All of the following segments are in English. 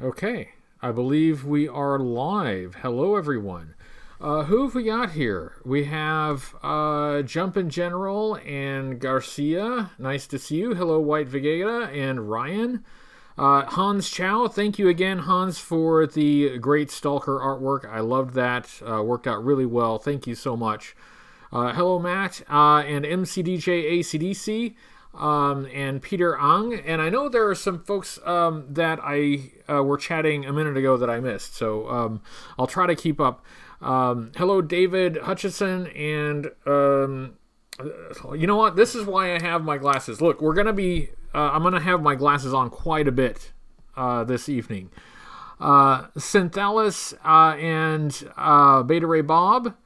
Okay, I believe we are live. Hello, everyone. Who have we got here? We have Jumpin' General and Garcia. Nice to see you. Hello, White Vegeta and Ryan. Hans Chow, thank you again, Hans, for the great Stalker artwork. I loved that. Worked out really well. Thank you so much. Hello, Matt, and MCDJ ACDC. And Peter Ang, and I know there are some folks that I were chatting a minute ago that I missed, so I'll try to keep up. Hello, David Hutchison, and you know what? This is why I have my glasses. Look, we're gonna be. I'm gonna have my glasses on quite a bit this evening. Synthalis and Beta Ray Bob.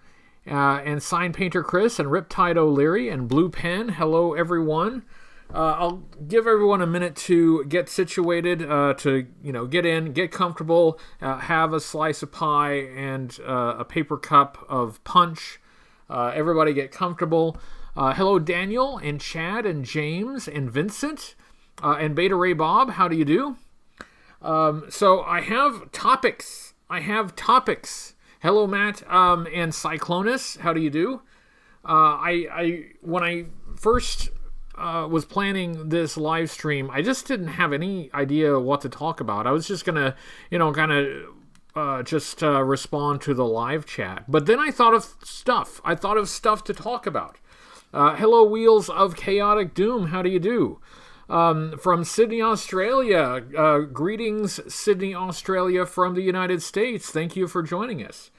And Sign Painter Chris and Riptide O'Leary and Blue Pen. Hello, everyone. I'll give everyone a minute to get situated, to get in, get comfortable, have a slice of pie and a paper cup of punch. Everybody get comfortable. Hello, Daniel and Chad and James and Vincent and Beta Ray Bob. How do you do? So I have topics. Hello, Matt, and Cyclonus. How do you do? When I first was planning this live stream, I just didn't have any idea what to talk about. I was just gonna, respond to the live chat. But then I thought of stuff. To talk about. Hello, Wheels of Chaotic Doom. How do you do? From Sydney, Australia. Greetings, Sydney, Australia from the United States. Thank you for joining us.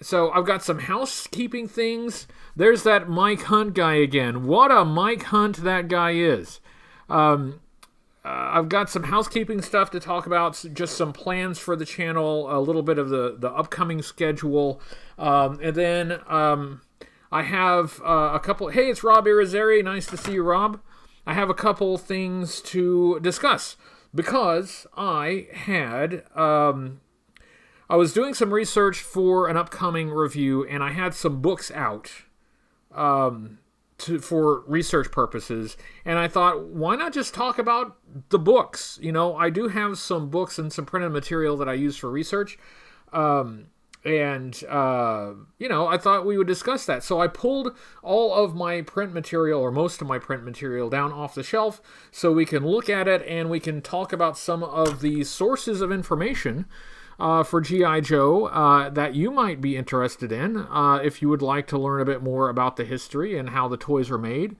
So I've got some housekeeping things. There's that Mike Hunt guy again. What a Mike Hunt that guy is. I've got some housekeeping stuff to talk about, just some plans for the channel, a little bit of the upcoming schedule. And then I have a couple... Hey, it's Rob Irizarry. Nice to see you, Rob. I have a couple things to discuss because I was doing some research for an upcoming review, and I had some books out for research purposes, and I thought, why not just talk about the books? I do have some books and some printed material that I use for research, I thought we would discuss that. So I pulled all of my print material, or most of my print material, down off the shelf so we can look at it and we can talk about some of the sources of information for G.I. Joe that you might be interested in if you would like to learn a bit more about the history and how the toys were made.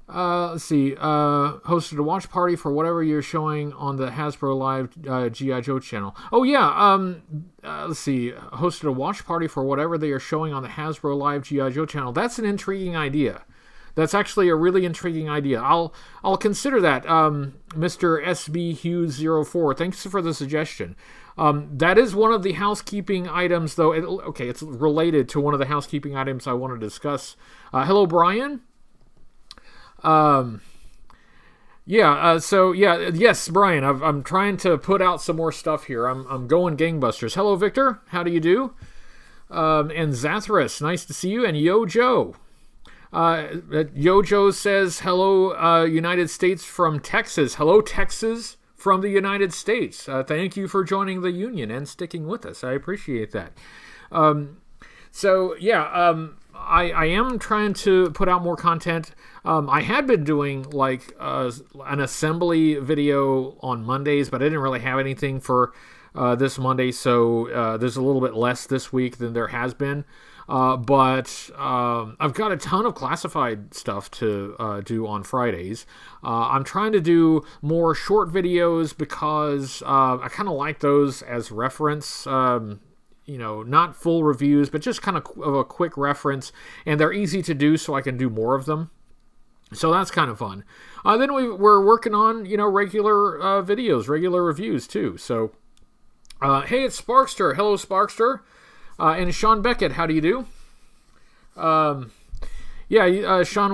Let's see. Hosted a watch party for whatever you're showing on the Hasbro Live G.I. Joe channel. Oh, yeah. Let's see. Hosted a watch party for whatever they are showing on the Hasbro Live G.I. Joe channel. That's an intriguing idea. That's actually a really intriguing idea. I'll consider that, Mr. SB Hughes 04. Thanks for the suggestion. That is one of the housekeeping items, though. It's related to one of the housekeeping items I want to discuss. Hello, Brian. Yes, Brian, I'm trying to put out some more stuff here. I'm going gangbusters. Hello, Victor. How do you do? And Zathras, nice to see you. And Yo Joe. Yo Joe says, hello, United States from Texas. Hello, Texas from the United States. Thank you for joining the Union and sticking with us. I appreciate that. I am trying to put out more content. I had been doing an assembly video on Mondays, but I didn't really have anything for this Monday, so there's a little bit less this week than there has been. But I've got a ton of classified stuff to do on Fridays. I'm trying to do more short videos because I kind of like those as reference. Not full reviews, but just kind of a quick reference, and they're easy to do, so I can do more of them. So that's kind of fun. Then we're working on, regular videos, regular reviews too. So, hey, it's Sparkster. Hello, Sparkster. And Sean Beckett, how do you do? Sean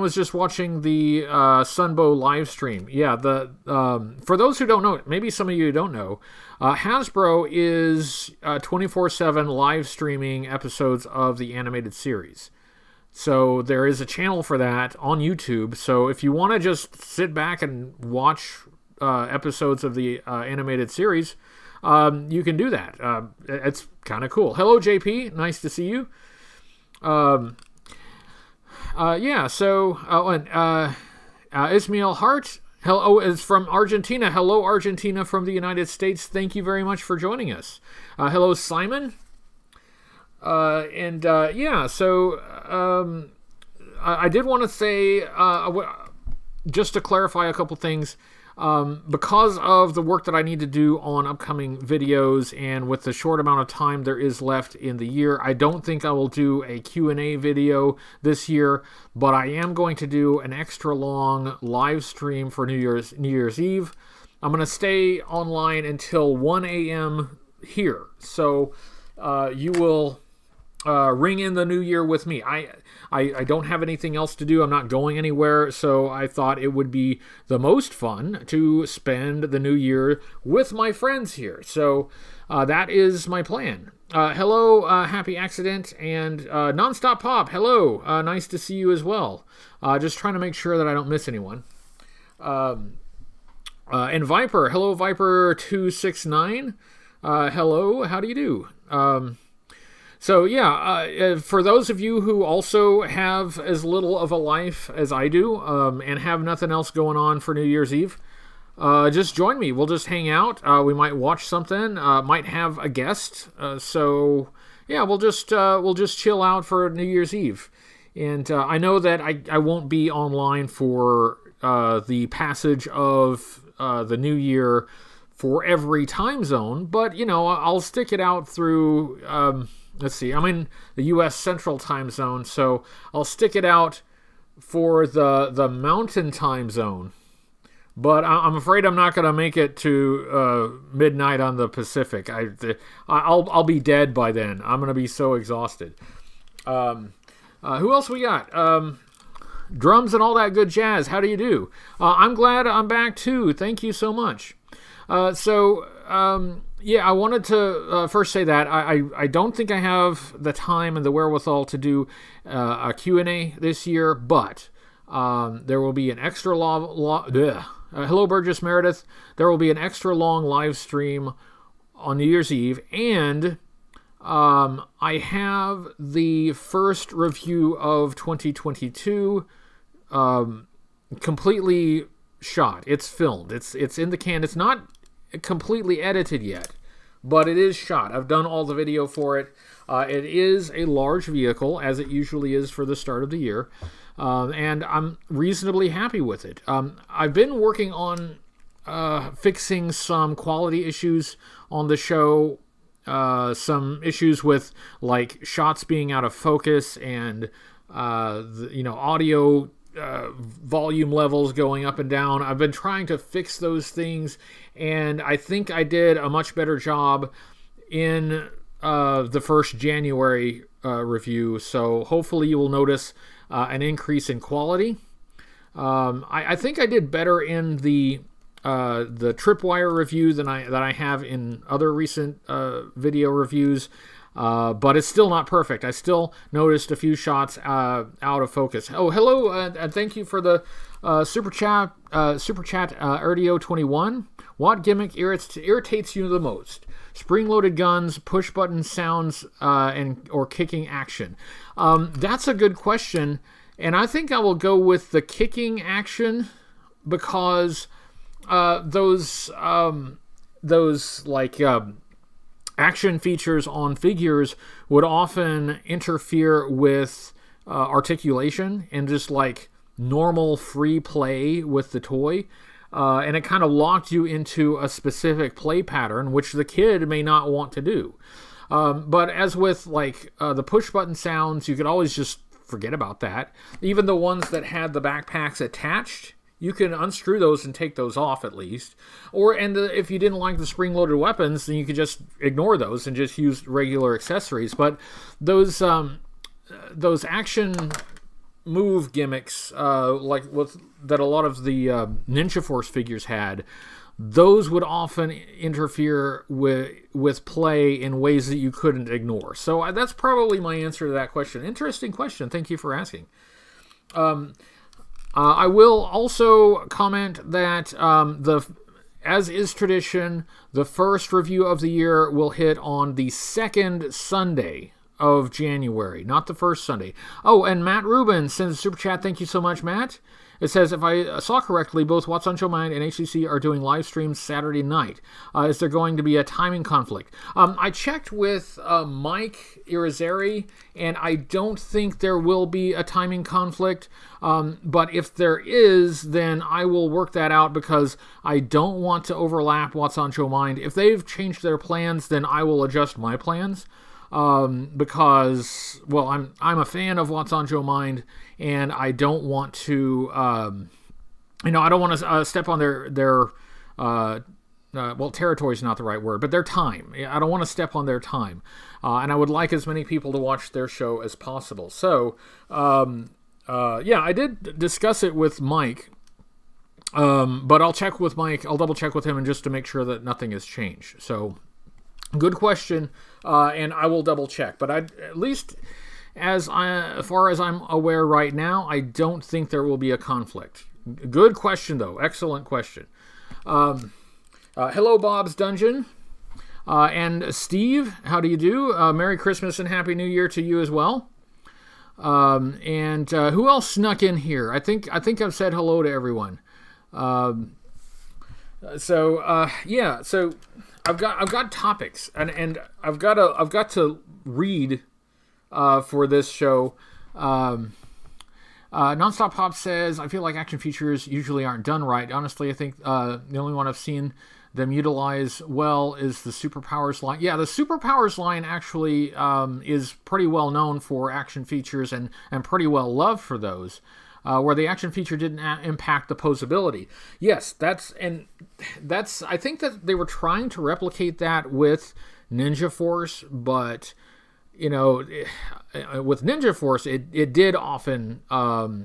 was just watching the Sunbow live stream. Yeah, for those who don't know, maybe some of you don't know, Hasbro is 24/7 live streaming episodes of the animated series. So there is a channel for that on YouTube. So if you want to just sit back and watch episodes of the animated series, you can do that. It's kind of cool. Hello, JP. Nice to see you. Ismail Hart. Hello, is from Argentina. Hello, Argentina from the United States. Thank you very much for joining us. Hello, Simon. I did want to say, just to clarify a couple things, because of the work that I need to do on upcoming videos and with the short amount of time there is left in the year, I don't think I will do a Q&A video this year, but I am going to do an extra long live stream for New Year's Eve. I'm going to stay online until 1 a.m. here, so you will ring in the new year with me. I don't have anything else to do. I'm not going anywhere, so I thought it would be the most fun to spend the new year with my friends here. So that is my plan. Hello, Happy Accident, and Nonstop Pop. Hello, nice to see you as well. Just trying to make sure that I don't miss anyone. And Viper. Hello, Viper269. Hello, how do you do? For those of you who also have as little of a life as I do, and have nothing else going on for New Year's Eve, just join me. We'll just hang out. We might watch something. Might have a guest. We'll just chill out for New Year's Eve. And I know that I won't be online for the passage of the New Year for every time zone, but I'll stick it out through. Let's see, I'm in the U.S. Central Time Zone, so I'll stick it out for the Mountain Time Zone. But I'm afraid I'm not going to make it to midnight on the Pacific. I'll be dead by then. I'm going to be so exhausted. Who else we got? Drums and all that good jazz. How do you do? I'm glad I'm back too. Thank you so much. I wanted to first say that I don't think I have the time and the wherewithal to do a Q&A this year, but there will be an extra hello, Burgess Meredith. There will be an extra long live stream on New Year's Eve, and I have the first review of 2022 completely shot. It's filmed. It's in the can. It's not completely edited yet, but it is shot. I've done all the video for it. It is a large vehicle, as it usually is for the start of the year, and I'm reasonably happy with it. I've been working on fixing some quality issues on the show, some issues with like shots being out of focus and audio volume levels going up and down. I've been trying to fix those things, and I think I did a much better job in the first January review, so hopefully you will notice an increase in quality. I think I did better in the Tripwire review than I have in other recent video reviews. But it's still not perfect. I still noticed a few shots out of focus. Oh, hello, and thank you for the super chat, Erdio21. What gimmick irritates you the most? Spring-loaded guns, push-button sounds, or kicking action? That's a good question, and I think I will go with the kicking action because those action features on figures would often interfere with articulation and just like normal free play with the toy, and it kind of locked you into a specific play pattern which the kid may not want to do. But as with like the push button sounds, you could always just forget about that. Even the ones that had the backpacks attached, you can unscrew those and take those off at least. If you didn't like the spring-loaded weapons, then you could just ignore those and just use regular accessories. But those action move gimmicks, that a lot of the Ninja Force figures had, those would often interfere with play in ways that you couldn't ignore. So that's probably my answer to that question. Interesting question. Thank you for asking. I will also comment that as is tradition, the first review of the year will hit on the second Sunday of January, not the first Sunday. Oh, and Matt Rubin sends a super chat. Thank you so much, Matt. It says, if I saw correctly, both What's on Joe Mind and HCC are doing live streams Saturday night. Is there going to be a timing conflict? I checked with Mike Irizarry, and I don't think there will be a timing conflict. But if there is, then I will work that out because I don't want to overlap What's on Joe Mind. If they've changed their plans, then I will adjust my plans. Because, well, I'm a fan of What's on Joe Mind, and I don't want to, I don't want to step on their territory is not the right word, but their time. I don't want to step on their time, and I would like as many people to watch their show as possible. So, I did discuss it with Mike, but I'll check with Mike. I'll double check with him and just to make sure that nothing has changed. So, good question, and I will double check. But at least as far as I'm aware right now, I don't think there will be a conflict. Good question, though. Excellent question. Hello, Bob's Dungeon. And Steve, how do you do? Merry Christmas and Happy New Year to you as well. And who else snuck in here? I think I've said hello to everyone. So I've got topics, and I've got to read for this show. Nonstop Pop says, I feel like action features usually aren't done right. Honestly, I think the only one I've seen them utilize well is the Superpowers line. Yeah, the Superpowers line actually is pretty well known for action features and pretty well loved for those. Where the action feature didn't impact the posability. Yes, that's I think that they were trying to replicate that with Ninja Force, but with Ninja Force, it did often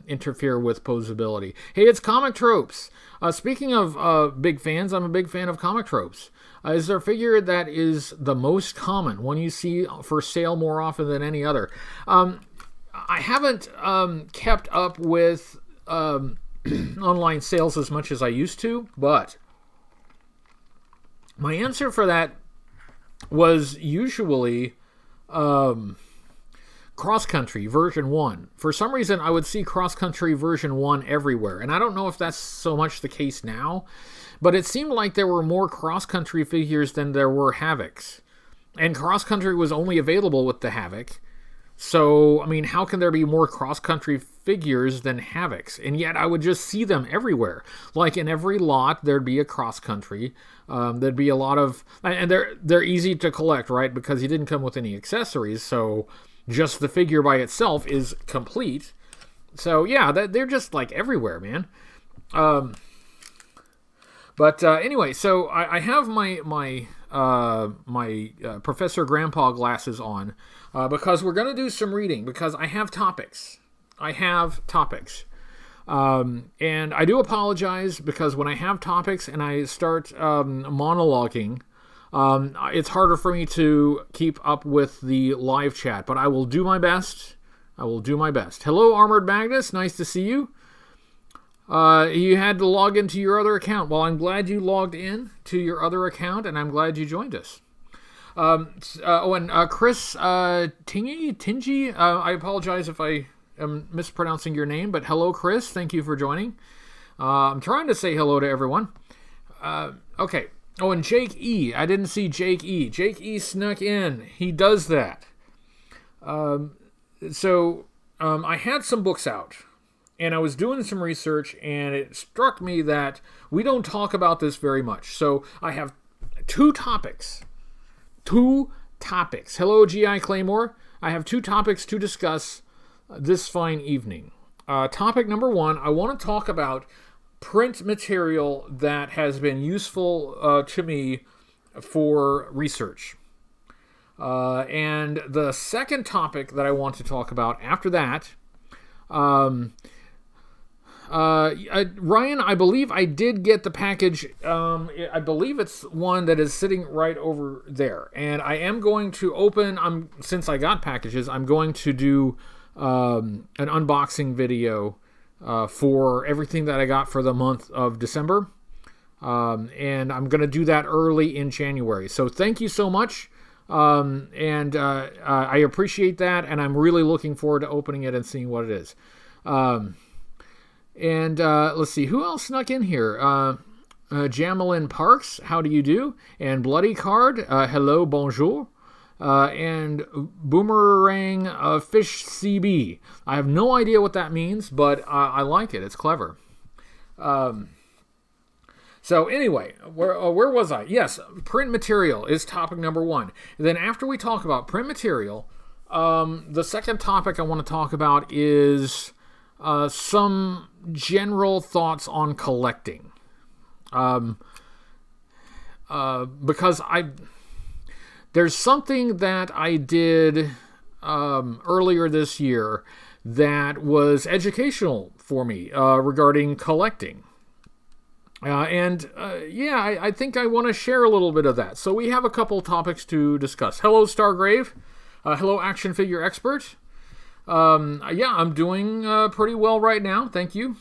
interfere with posability. Hey, it's Comic Tropes. Speaking of big fans, I'm a big fan of Comic Tropes. Is there a figure that is the most common, one you see for sale more often than any other? I haven't kept up with online sales as much as I used to, but my answer for that was usually Cross Country version 1. For some reason, I would see Cross Country version 1 everywhere, and I don't know if that's so much the case now, but it seemed like there were more Cross Country figures than there were Havocs, and Cross Country was only available with the Havoc. So, I mean, how can there be more cross-country figures than Havocs? And yet I would just see them everywhere. Like in every lot, there'd be a cross-country. There'd be a lot of... And they're easy to collect, right? Because he didn't come with any accessories, so just the figure by itself is complete. So, yeah, they're just, like, everywhere, man. Anyway, so I have my Professor Grandpa glasses on because we're going to do some reading because I have topics. And I do apologize because when I have topics and I start monologuing, it's harder for me to keep up with the live chat, but I will do my best. Hello, Armored Magnus. Nice to see you. You had to log into your other account. Well, I'm glad you logged in to your other account, and I'm glad you joined us. Chris Tingy, I apologize if I am mispronouncing your name, but hello, Chris. Thank you for joining. I'm trying to say hello to everyone. Okay. Oh, and Jake E. I didn't see Jake E. Jake E snuck in. He does that. I had some books out. And I was doing some research, and it struck me that we don't talk about this very much. So I have two topics. Hello, G.I. Claymore. I have two topics to discuss this fine evening. Topic number one, I want to talk about print material that has been useful to me for research. And the second topic that I want to talk about after that... Ryan, I believe I did get the package. I believe it's one that is sitting right over there. And I am going to open, since I got packages, I'm going to do an unboxing video for everything that I got for the month of December. And I'm going to do that early in January. So thank you so much. I appreciate that, and I'm really looking forward to opening it and seeing what it is. Let's see, who else snuck in here? Jamelin Parks, how do you do? And Bloody Card, hello, bonjour. And Boomerang Fish CB. I have no idea what that means, but I like it. It's clever. So anyway, where was I? Yes, print material is topic number 1. Then after we talk about print material, the second topic I want to talk about is some general thoughts on collecting. Because there's something that I did earlier this year that was educational for me regarding collecting. I think I want to share a little bit of that. So we have a couple topics to discuss. Hello, Stargrave. Hello, Action Figure Expert. I'm doing pretty well right now. Thank you.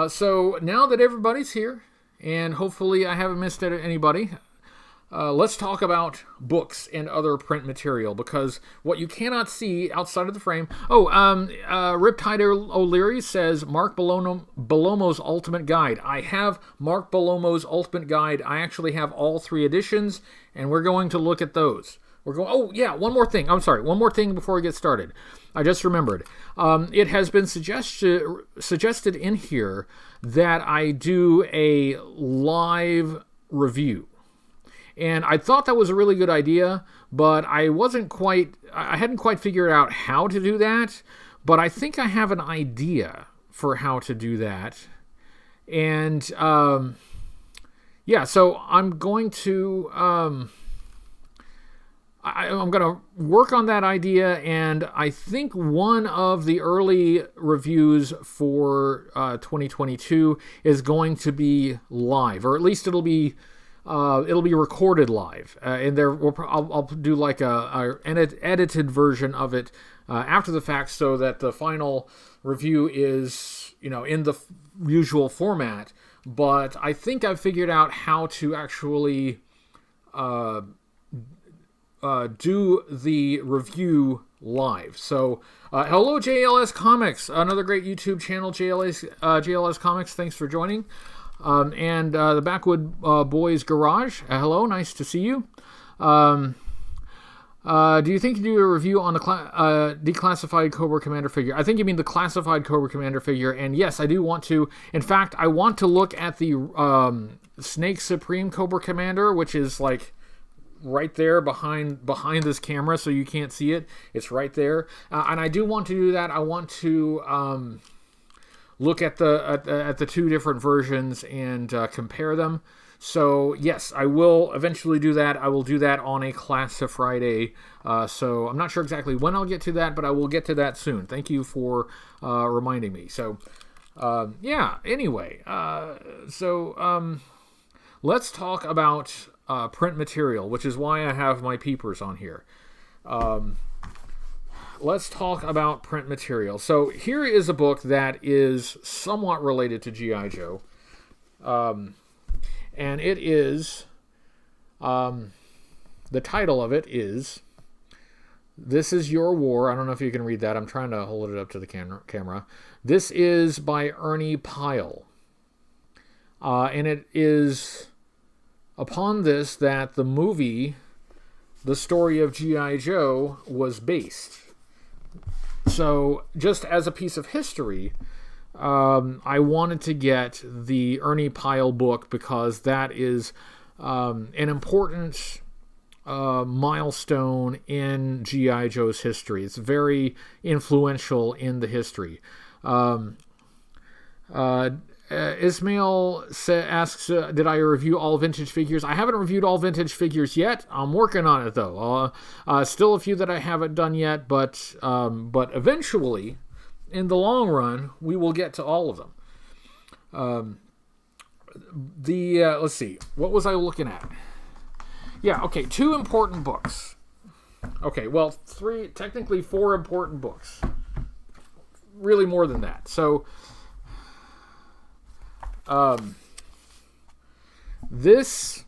So now that everybody's here, and hopefully I haven't missed anybody, let's talk about books and other print material, because what you cannot see outside of the frame... Riptide O'Leary says, Mark Belomo's Ultimate Guide. I have Mark Belomo's Ultimate Guide. I actually have all 3 editions, and we're going to look at those. One more thing. I'm sorry, one more thing before we get started. I just remembered. It has been suggested in here that I do a live review. And I thought that was a really good idea, but I hadn't quite figured out how to do that, but I think I have an idea for how to do that. And, so I'm going to, I'm going to work on that idea, and I think one of the early reviews for 2022 is going to be live, or at least it'll be recorded live, and I'll do like an edited version of it after the fact, so that the final review is in the usual format. But I think I've figured out how to actually do the review live. So hello, JLS Comics, another great YouTube channel, JLS Comics. Thanks for joining. The Backwood Boys Garage. Hello, nice to see you. Do you think you do a review on the declassified Cobra Commander figure? I think you mean the classified Cobra Commander figure, and yes, I do want to. In fact, I want to look at the Snake Supreme Cobra Commander, which is like right there behind this camera, so you can't see it. It's right there, and I do want to do that. I want to look at the 2 different versions and compare them. So yes, I will eventually do that. I will do that on a Class of Friday. So I'm not sure exactly when I'll get to that, but I will get to that soon. Thank you for reminding me. So anyway, let's talk about print material, which is why I have my peepers on here. Let's talk about print material. So here is a book that is somewhat related to G.I. Joe. And it is, the title of it is, This Is Your War. I don't know if you can read that. I'm trying to hold it up to the camera. This is by Ernie Pyle. And it is upon this that the movie, The Story of G.I. Joe, was based. So, just as a piece of history, I wanted to get the Ernie Pyle book because that is an important milestone in G.I. Joe's history. It's very influential in the history. Ismail asks, did I review all vintage figures? I haven't reviewed all vintage figures yet. I'm working on it, though. Still a few that I haven't done yet, but eventually, in the long run, we will get to all of them. Let's see. What was I looking at? Yeah, okay, 2 important books. Okay, well, 3, technically 4 important books. Really more than that. So... This,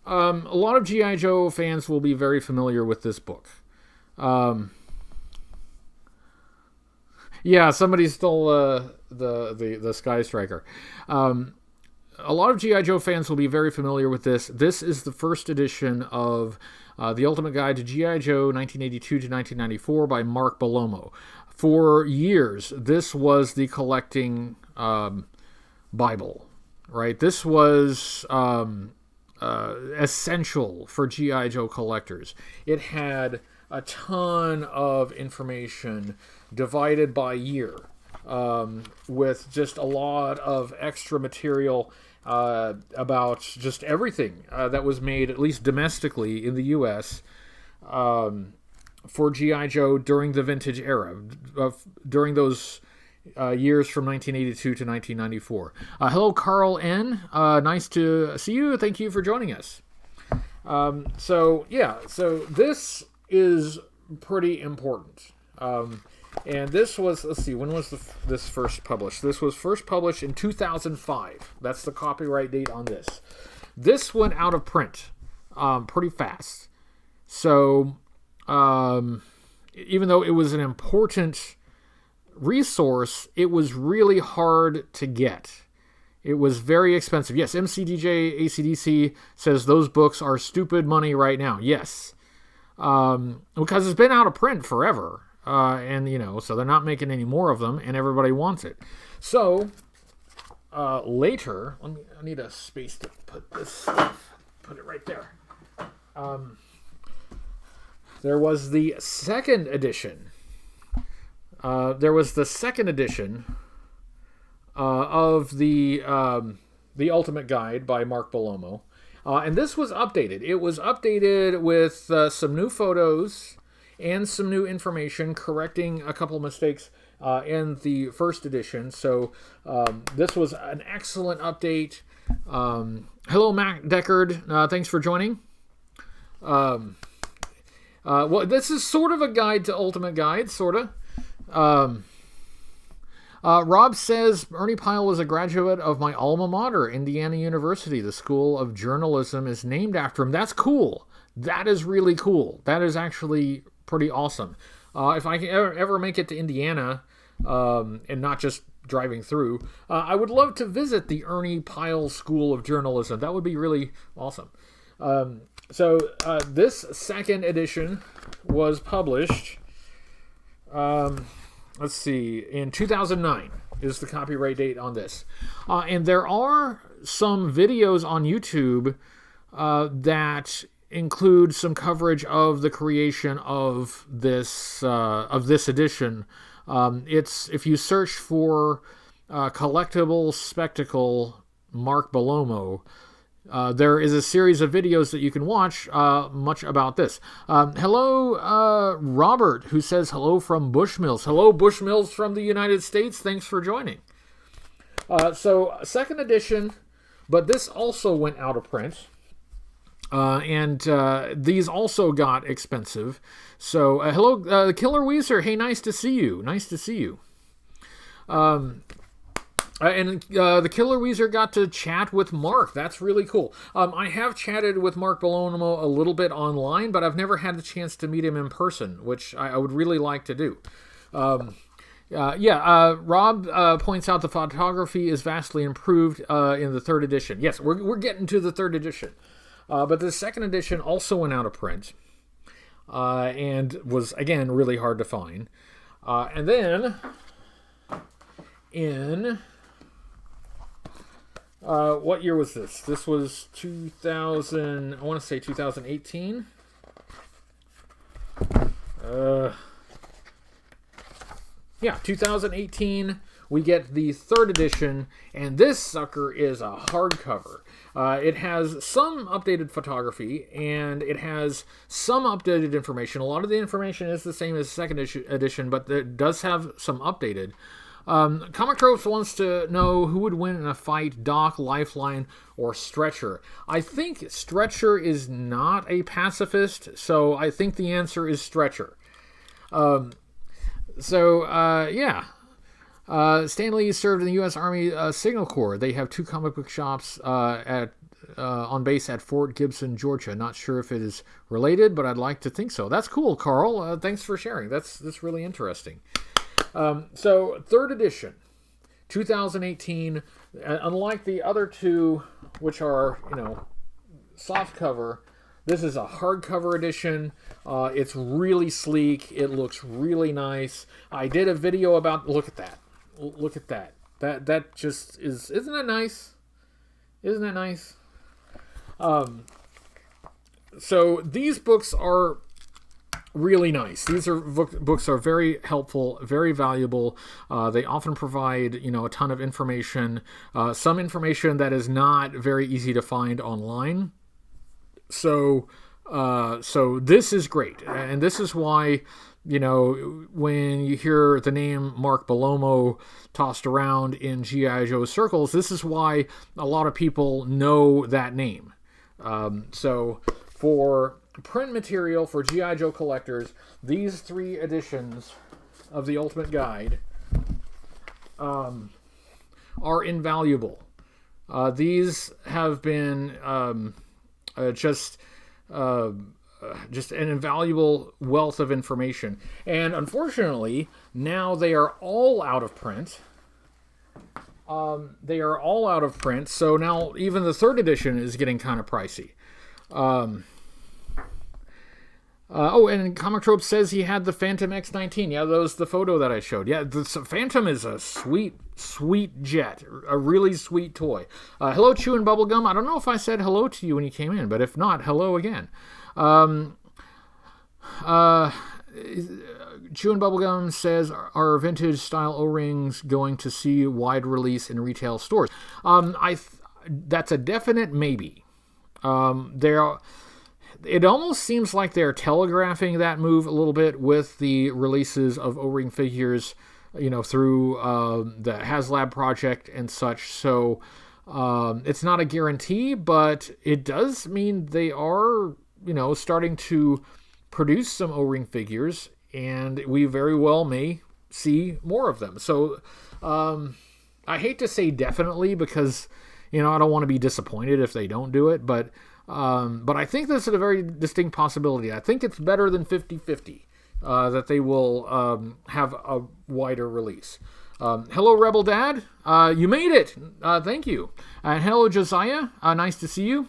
a lot of G.I. Joe fans will be very familiar with this book. Yeah, somebody stole the Sky Striker. A lot of G.I. Joe fans will be very familiar with this. This is the first edition of The Ultimate Guide to G.I. Joe 1982 to 1994 by Mark Bellomo. For years, this was the collecting Bible, right? This was essential for G.I. Joe collectors. It had a ton of information divided by year, with just a lot of extra material about just everything that was made, at least domestically in the U.S., for G.I. Joe during the vintage era, during those years from 1982 to 1994. Hello, Carl N. Nice to see you. Thank you for joining us. So this is pretty important. And this was, let's see, when was this first published? This was first published in 2005. That's the copyright date on this. This went out of print pretty fast. So even though it was an important resource, it was really hard to get. It was very expensive. Yes, MCDJ ACDC says those books are stupid money right now. Yes. Because it's been out of print forever. And, so they're not making any more of them, and everybody wants it. So, later, I need a space to put this stuff, put it right there. There was the second edition. Of the Ultimate Guide by Mark Bellomo. And this was updated. It was updated with some new photos and some new information, correcting a couple of mistakes in the first edition. So this was an excellent update. Hello, Matt Deckard. Thanks for joining. Well, this is sort of a guide to Ultimate Guide, sort of. Rob says, Ernie Pyle was a graduate of my alma mater, Indiana University. The School of Journalism is named after him. That's cool. That is really cool. That is actually pretty awesome. If I can ever make it to Indiana, and not just driving through, I would love to visit the Ernie Pyle School of Journalism. That would be really awesome. So this second edition was published, let's see, in 2009 is the copyright date on this. And there are some videos on YouTube that include some coverage of the creation of this edition. It's, if you search for collectible spectacle Mark Bellomo, there is a series of videos that you can watch much about this. Hello, Robert, who says hello from Bushmills. Hello, Bushmills from the United States. Thanks for joining. So, second edition, but this also went out of print. And these also got expensive. So, hello, Killer Weezer. Hey, nice to see you. Nice to see you. And the Killer Weezer got to chat with Mark. That's really cool. I have chatted with Mark Bellomo a little bit online, but I've never had the chance to meet him in person, which I would really like to do. Rob points out the photography is vastly improved in the third edition. Yes, we're getting to the third edition. But the second edition also went out of print and was, again, really hard to find. And then in... what year was this? This was 2000, I want to say 2018. 2018, we get the third edition, and this sucker is a hardcover. It has some updated photography, and it has some updated information. A lot of the information is the same as second edition, but it does have some updated. Comic Tropes wants to know who would win in a fight, Doc, Lifeline, or Stretcher. I think Stretcher is not a pacifist, so I think the answer is Stretcher. Stan Lee served in the U.S. Army Signal Corps. They have two comic book shops at on base at Fort Gibson, Georgia. Not sure if it is related, but I'd like to think so. That's cool, Carl. Thanks for sharing. That's really interesting. So, 3rd edition, 2018. Unlike the other two, which are, soft cover, this is a hardcover edition. It's really sleek. It looks really nice. I did a video about, look at that. Look at that. That just is, isn't it nice? Isn't it nice? So these books are really nice. These books are very helpful, very valuable. They often provide, a ton of information, some information that is not very easy to find online. So this is great, and this is why, when you hear the name Mark Bellomo tossed around in G.I. Joe circles, this is why a lot of people know that name. So for print material for G.I. Joe collectors, these 3 editions of the Ultimate Guide are invaluable. These have been just an invaluable wealth of information. And unfortunately, now they are all out of print. So now even the 3rd edition is getting kind of pricey. And Comic Trope says he had the Phantom X-19. Yeah, that was the photo that I showed. Yeah, the Phantom is a sweet, sweet jet. A really sweet toy. Hello, Chew and Bubblegum. I don't know if I said hello to you when you came in, but if not, hello again. Chew and Bubblegum says, are vintage style O-rings going to see wide release in retail stores? That's a definite maybe. It almost seems like they're telegraphing that move a little bit with the releases of O-ring figures, through the HasLab project and such. So it's not a guarantee, but it does mean they are, starting to produce some O-ring figures, and we very well may see more of them. So I hate to say definitely, because, I don't want to be disappointed if they don't do it, but I think this is a very distinct possibility. I think it's better than 50-50 that they will have a wider release. Hello, Rebel Dad. You made it. Thank you. Hello, Josiah. Nice to see you.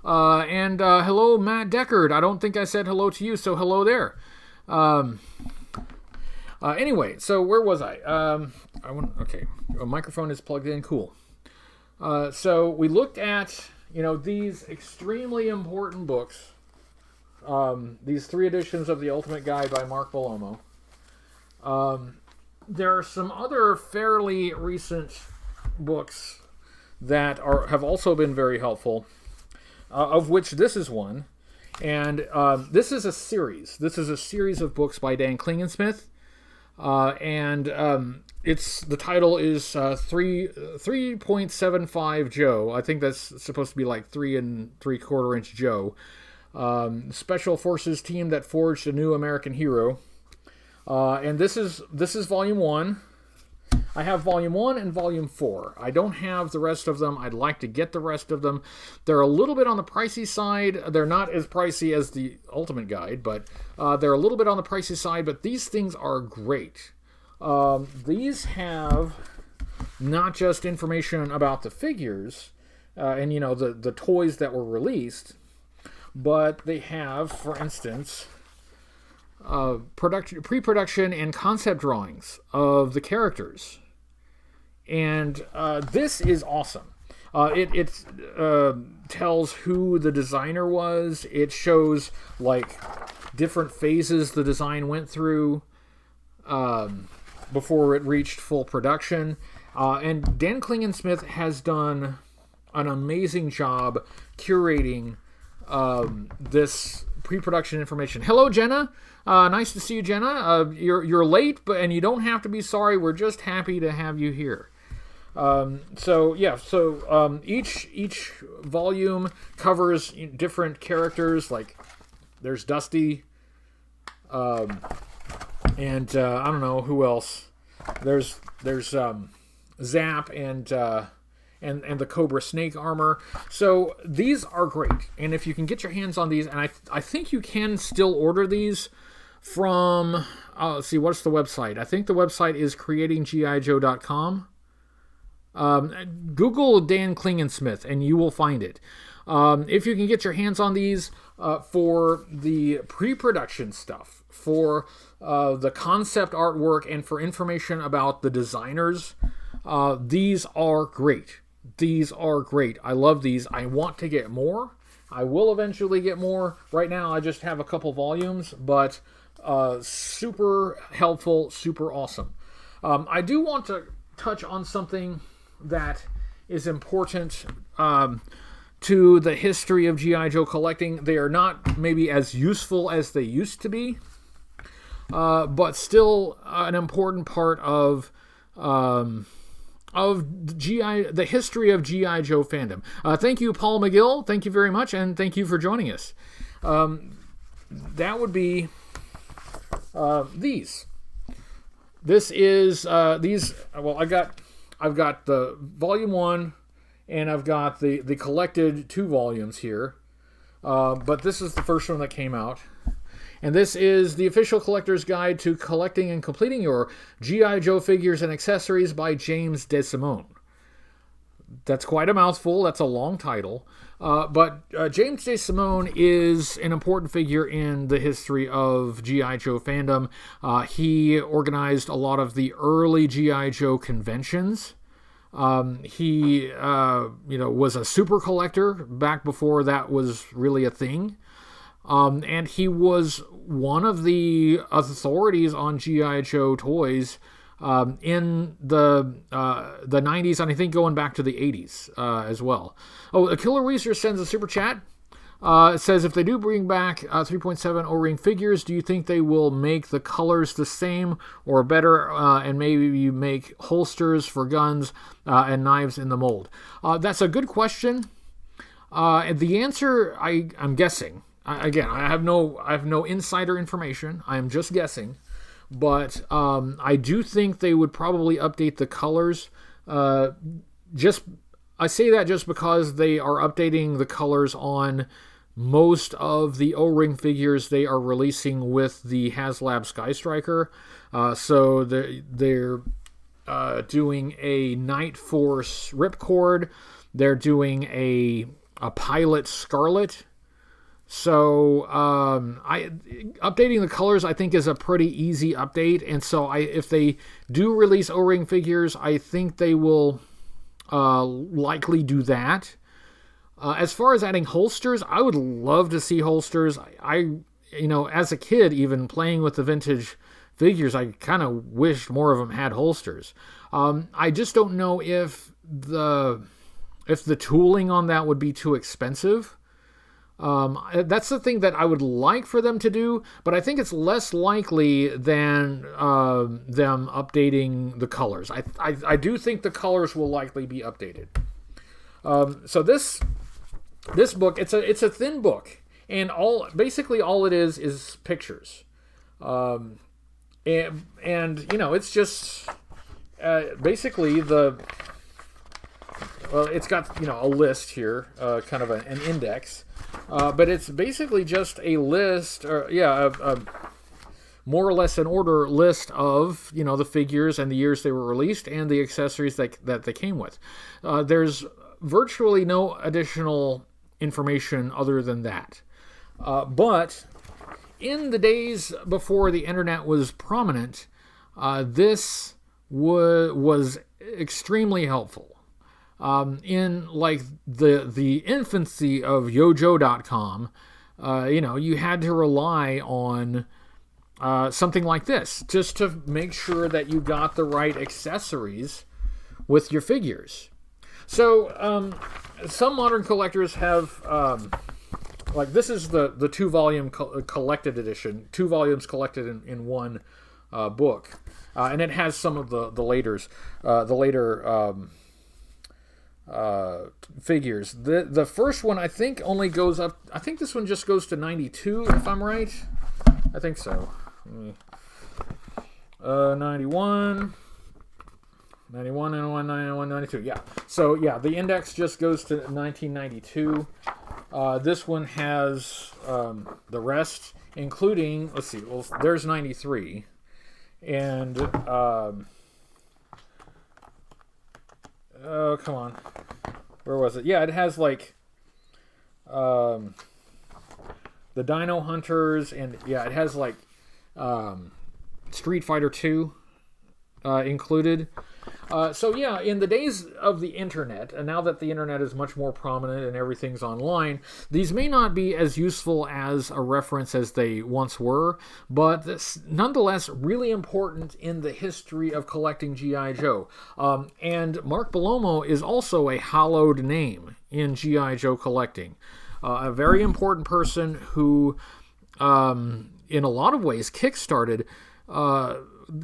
And hello, Matt Deckard. I don't think I said hello to you, so hello there. Anyway, so where was I? Okay, a microphone is plugged in. Cool. So we looked at, these extremely important books, these 3 editions of the Ultimate Guide by Mark Bellomo. There are some other fairly recent books that have also been very helpful, of which this is one. And this is a series. This is a series of books by Dan Klingensmith. The title is 3.75 Joe. I think that's supposed to be like 3 3/4 inch Joe. Special Forces team that forged a new American hero. And this is volume 1. I have volume 1 and volume 4. I don't have the rest of them. I'd like to get the rest of them. They're a little bit on the pricey side. They're not as pricey as the Ultimate Guide, but they're a little bit on the pricey side, but these things are great. These have not just information about the figures and, the toys that were released, but they have, for instance, pre-production and concept drawings of the characters. And this is awesome. It tells who the designer was. It shows like different phases the design went through before it reached full production. And Dan Klingensmith has done an amazing job curating this pre-production information. Hello, Jenna. Nice to see you, Jenna. You're late, and you don't have to be sorry. We're just happy to have you here. Each volume covers different characters. Like there's Dusty, and I don't know who else. There's Zap and and the Cobra Snake armor. So these are great, and if you can get your hands on these, and I think you can still order these from, let's see, what's the website? I think the website is creatinggijoe.com. Google Dan Klingensmith and you will find it. If you can get your hands on these for the pre-production stuff, for the concept artwork, and for information about the designers, these are great. These are great. I love these. I want to get more. I will eventually get more. Right now I just have a couple volumes, but super helpful, super awesome. I do want to touch on something that is important to the history of G.I. Joe collecting. They are not maybe as useful as they used to be, but still an important part of the history of G.I. Joe fandom. Thank you, Paul McGill. Thank you very much, and thank you for joining us. That would be these. This is these. Well, I've got the volume 1, and I've got the collected 2 volumes here. But this is the first one that came out. And this is the official collector's guide to collecting and completing your G.I. Joe figures and accessories by James DeSimone. That's quite a mouthful. That's a long title. But James DeSimone is an important figure in the history of G.I. Joe fandom. He organized a lot of the early G.I. Joe conventions. He was a super collector back before that was really a thing. And he was one of the authorities on G.I. Joe toys in the 90s, and I think going back to the 80s as well. Oh, Killer Weezer sends a super chat. It says, if they do bring back 3.7 O-ring figures, do you think they will make the colors the same or better, and maybe you make holsters for guns and knives in the mold? That's a good question. The answer, I'm guessing. Again, I have no insider information. I am just guessing, but I do think they would probably update the colors. I say that just because they are updating the colors on most of the O-ring figures they are releasing with the HasLab Sky Striker. So they're doing a Night Force Ripcord. They're doing a Pilot Scarlet. So updating the colors, I think, is a pretty easy update. And so if they do release O-ring figures, I think they will likely do that. As far as adding holsters, I would love to see holsters. As a kid, even playing with the vintage figures, I kind of wished more of them had holsters. I just don't know if the tooling on that would be too expensive. That's the thing that I would like for them to do, but I think it's less likely than them updating the colors. I do think the colors will likely be updated. So this book, it's a thin book, and basically all it is pictures, and it's just basically it's got a list here, kind of an index. But it's basically just a list, more or less an order list of, the figures and the years they were released and the accessories that they came with. There's virtually no additional information other than that. But in the days before the internet was prominent, this was extremely helpful. In like the infancy of yojo.com, you had to rely on something like this just to make sure that you got the right accessories with your figures. So some modern collectors have like this is the 2-volume collected edition, 2 volumes collected in one book, and it has some of the later figures. The first one I think only goes up. I think this one just goes to 92, if I'm right. I think so. 91. 91, 91, 91, 92. Yeah. So, yeah, the index just goes to 1992. This one has the rest, including, let's see, well, there's 93. And, oh, come on. Where was it? Yeah, it has, like, the Dino Hunters, and, yeah, it has, like, Street Fighter 2 included. So yeah, in the days of the internet, and now that the internet is much more prominent and everything's online, these may not be as useful as a reference as they once were, but this, nonetheless, really important in the history of collecting G.I. Joe. And Mark Bellomo is also a hallowed name in G.I. Joe collecting. A very important person who, in a lot of ways, kickstarted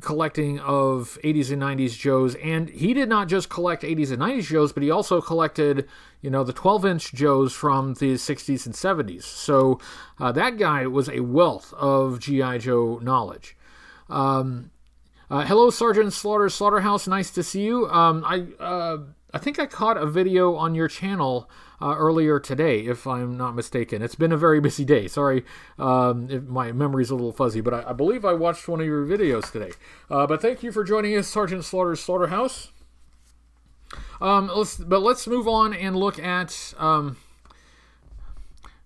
collecting of 80s and 90s Joes, and he did not just collect 80s and 90s Joes, but he also collected, the 12-inch Joes from the 60s and 70s. So that guy was a wealth of G.I. Joe knowledge. Hello, Sergeant Slaughterhouse. Nice to see you. I think I caught a video on your channel earlier today, if I'm not mistaken. It's been a very busy day. Sorry if my memory's a little fuzzy, but I believe I watched one of your videos today. But thank you for joining us, Sergeant Slaughterhouse. Let's move on and look at...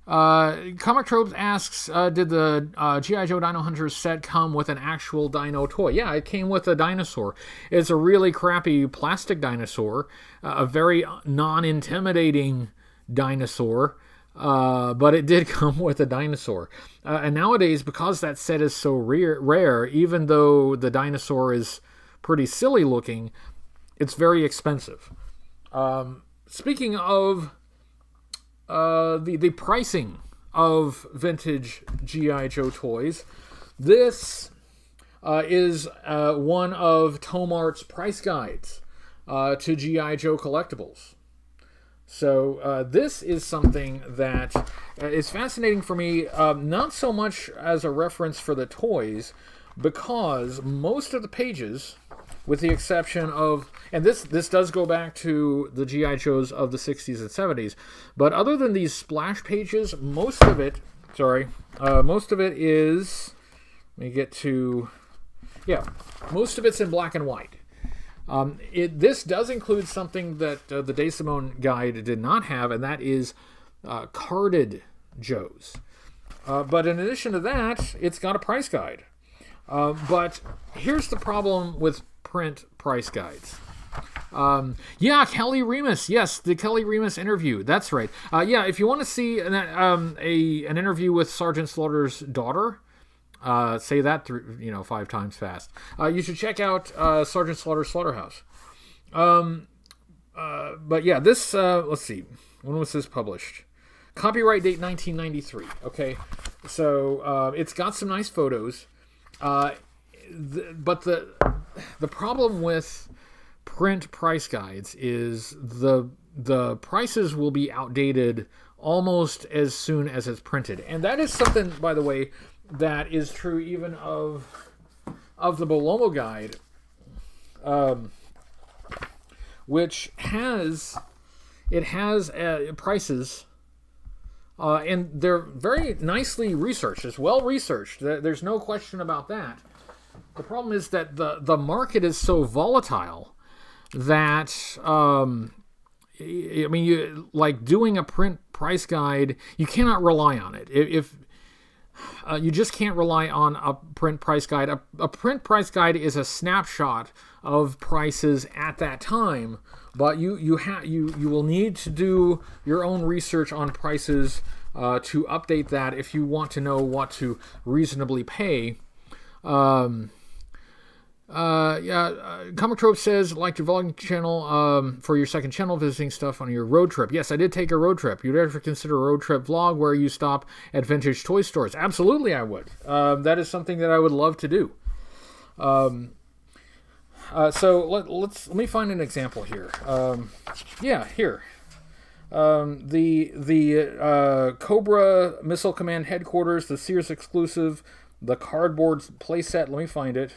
Comic Tropes asks, did the G.I. Joe Dino Hunters set come with an actual dino toy? Yeah, it came with a dinosaur. It's a really crappy plastic dinosaur, a very non-intimidating dinosaur, but it did come with a dinosaur. And nowadays, because that set is so rare, even though the dinosaur is pretty silly looking, it's very expensive. Speaking of the pricing of vintage G.I. Joe toys, this is one of Tomart's price guides to G.I. Joe collectibles. So this is something that is fascinating for me, not so much as a reference for the toys, because most of the pages, with the exception of, and this does go back to the G.I. Joes of the 60s and 70s, but other than these splash pages, most of it is, let me get to, yeah, most of it's in black and white. This does include something that the De Simone guide did not have, and that is carded Joes. But in addition to that, it's got a price guide. But here's the problem with print price guides. Yeah, Kelly Remus. Yes, the Kelly Remus interview. That's right. Yeah, if you want to see an interview with Sergeant Slaughter's daughter, say that 5 times fast. You should check out Sergeant Slaughter's Slaughterhouse. But yeah, this, let's see. When was this published? Copyright date 1993. Okay, so it's got some nice photos. But the problem with print price guides is the prices will be outdated almost as soon as it's printed. And that is something, by the way, that is true even of the Bellomo guide, which has prices, and they're very nicely researched. It's well researched. There's no question about that. The problem is that the market is so volatile that like doing a print price guide, you cannot rely on it. If you just can't rely on a print price guide. A print price guide is a snapshot of prices at that time, but you will need to do your own research on prices to update that if you want to know what to reasonably pay. Comic Trope says, like your vlogging channel for your second channel, visiting stuff on your road trip. Yes, I did take a road trip. You'd ever consider a road trip vlog where you stop at vintage toy stores? Absolutely, I would. That is something that I would love to do. So let me find an example here. Here. The Cobra Missile Command Headquarters, the Sears exclusive, the cardboard playset. Let me find it.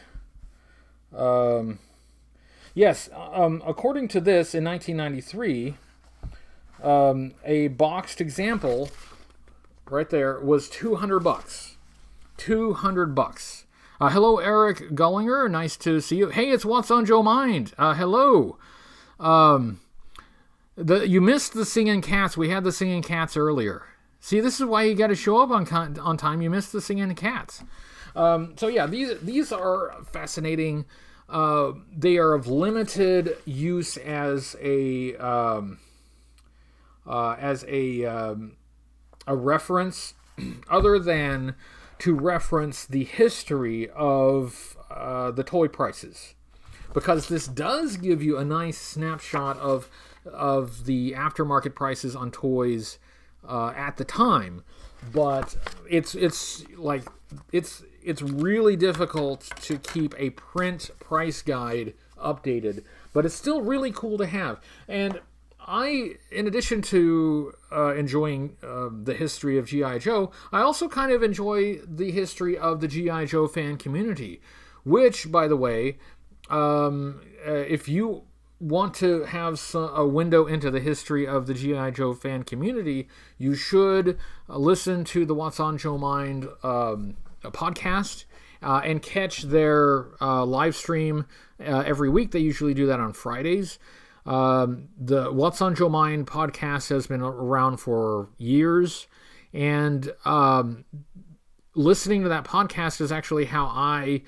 Yes, according to this, in 1993, a boxed example right there was $200. $200. Hello, Eric Gullinger. Nice to see you. Hey, it's What's on Joe Mind. Hello. You missed the singing cats. We had the singing cats earlier. See, this is why you got to show up on time. You missed the singing cats. So yeah, these are fascinating. They are of limited use as a reference, other than to reference the history of the toy prices, because this does give you a nice snapshot of the aftermarket prices on toys at the time. But it's really difficult to keep a print price guide updated, but it's still really cool to have. And I, in addition to enjoying the history of G.I. Joe, I also kind of enjoy the history of the G.I. Joe fan community, which, by the way, if you want to have a window into the history of the G.I. Joe fan community, you should listen to the What's on Joe Mind podcast and catch their live stream every week. They usually do that on Fridays. The What's on Joe Mind podcast has been around for years, and listening to that podcast is actually how I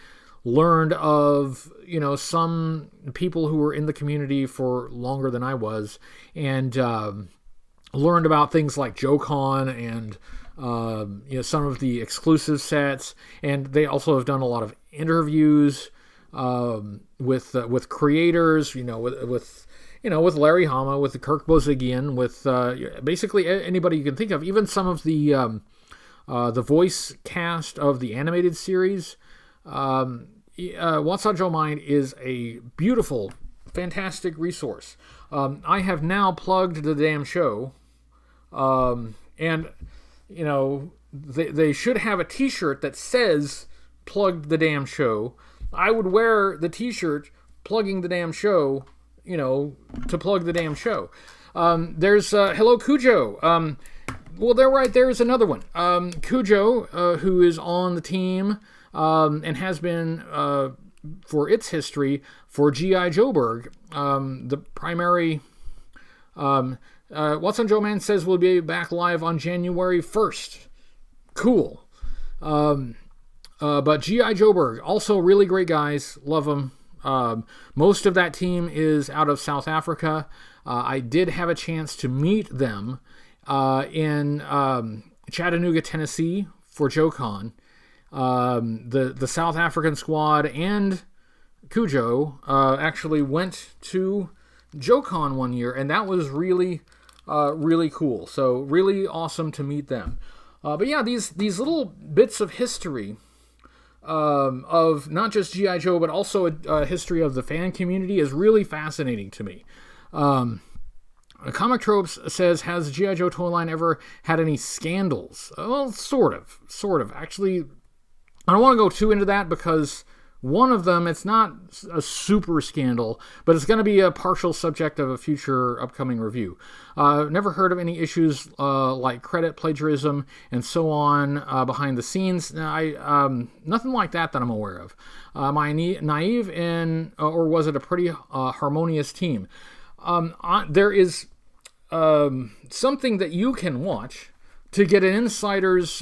learned of, some people who were in the community for longer than I was, and learned about things like JoeCon and some of the exclusive sets. And they also have done a lot of interviews with creators, with Larry Hama, with the Kirk Bozigian, with basically anybody you can think of, even some of the voice cast of the animated series. What's on Joe Mind is a beautiful, fantastic resource. I have now plugged the damn show, and they should have a T-shirt that says "Plugged the damn show." I would wear the T-shirt plugging the damn show, to plug the damn show. There's hello Cujo. Well, there's another one. Cujo, who is on the team and has been for its history for G.I. Joeberg. The primary What's on Joe Man says we'll be back live on January 1st. Cool. But G.I. Joeberg, also really great guys. Love them. Most of that team is out of South Africa. I did have a chance to meet them in Chattanooga, Tennessee for JoeCon. The South African squad and Cujo actually went to JoeCon one year, and that was really cool. So really awesome to meet them. But yeah, these little bits of history of not just G.I. Joe, but also a history of the fan community is really fascinating to me. Comic Tropes says, has G.I. Joe toy line ever had any scandals? Well, sort of. Actually, I don't want to go too into that because one of them, it's not a super scandal, but it's going to be a partial subject of a future upcoming review. Never heard of any issues like credit plagiarism and so on behind the scenes. Nothing like that I'm aware of. Am I naive or was it a pretty harmonious team? There is something that you can watch to get an insider's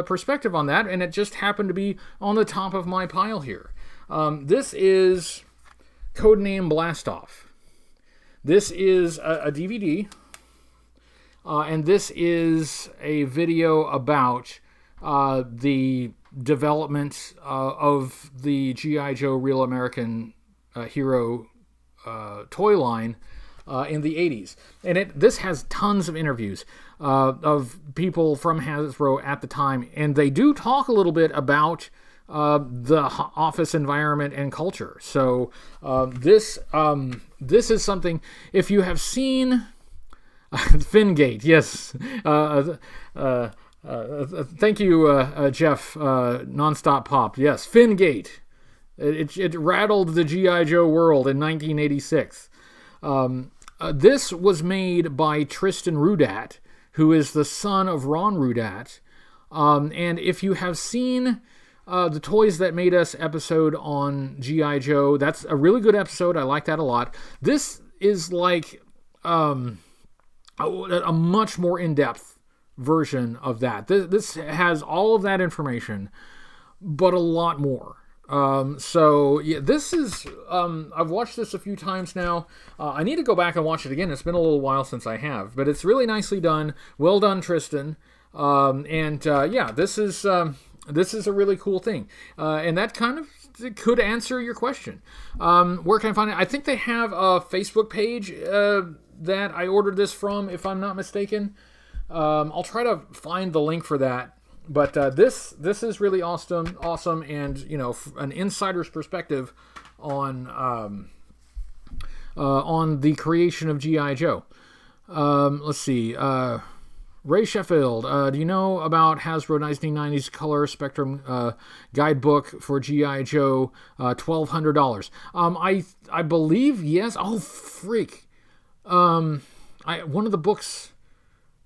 perspective on that, and it just happened to be on the top of my pile here. This is Codename Blastoff. This is a DVD, and this is a video about the development of the G.I. Joe Real American Hero toy line in the 80s. And this has tons of interviews of people from Hasbro at the time, and they do talk a little bit about the office environment and culture. So this is something, if you have seen Fingate, yes, thank you, Jeff, Nonstop Pop, yes, Fingate. It rattled the G.I. Joe world in 1986. This was made by Tristan Rudat, who is the son of Ron Rudat. And if you have seen the Toys That Made Us episode on G.I. Joe, that's a really good episode. I like that a lot. This is like a much more in-depth version of that. This has all of that information, but a lot more. So yeah, this is, I've watched this a few times now. I need to go back and watch it again. It's been a little while since I have, but it's really nicely done. Well done, Tristan. Yeah, this is a really cool thing. And that kind of could answer your question. Where can I find it? I think they have a Facebook page, that I ordered this from, if I'm not mistaken. I'll try to find the link for that. But this is really awesome, and an insider's perspective on the creation of G.I. Joe. Let's see. Ray Sheffield, do you know about Hasbro 1990s Color Spectrum guidebook for G.I. Joe? $1,200. I believe yes. Oh freak! One of the books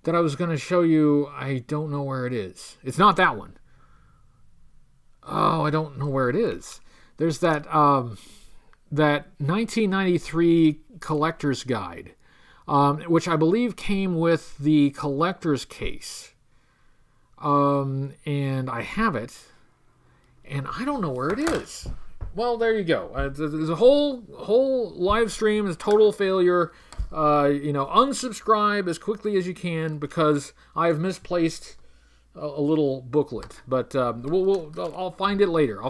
that I was going to show you, I don't know where it is. It's not that one. Oh, I don't know where it is. There's that 1993 collector's guide, which I believe came with the collector's case. And I have it, and I don't know where it is. Well, there you go. There's a whole live stream is a total failure. Unsubscribe as quickly as you can because I have misplaced a little booklet. But I'll find it later.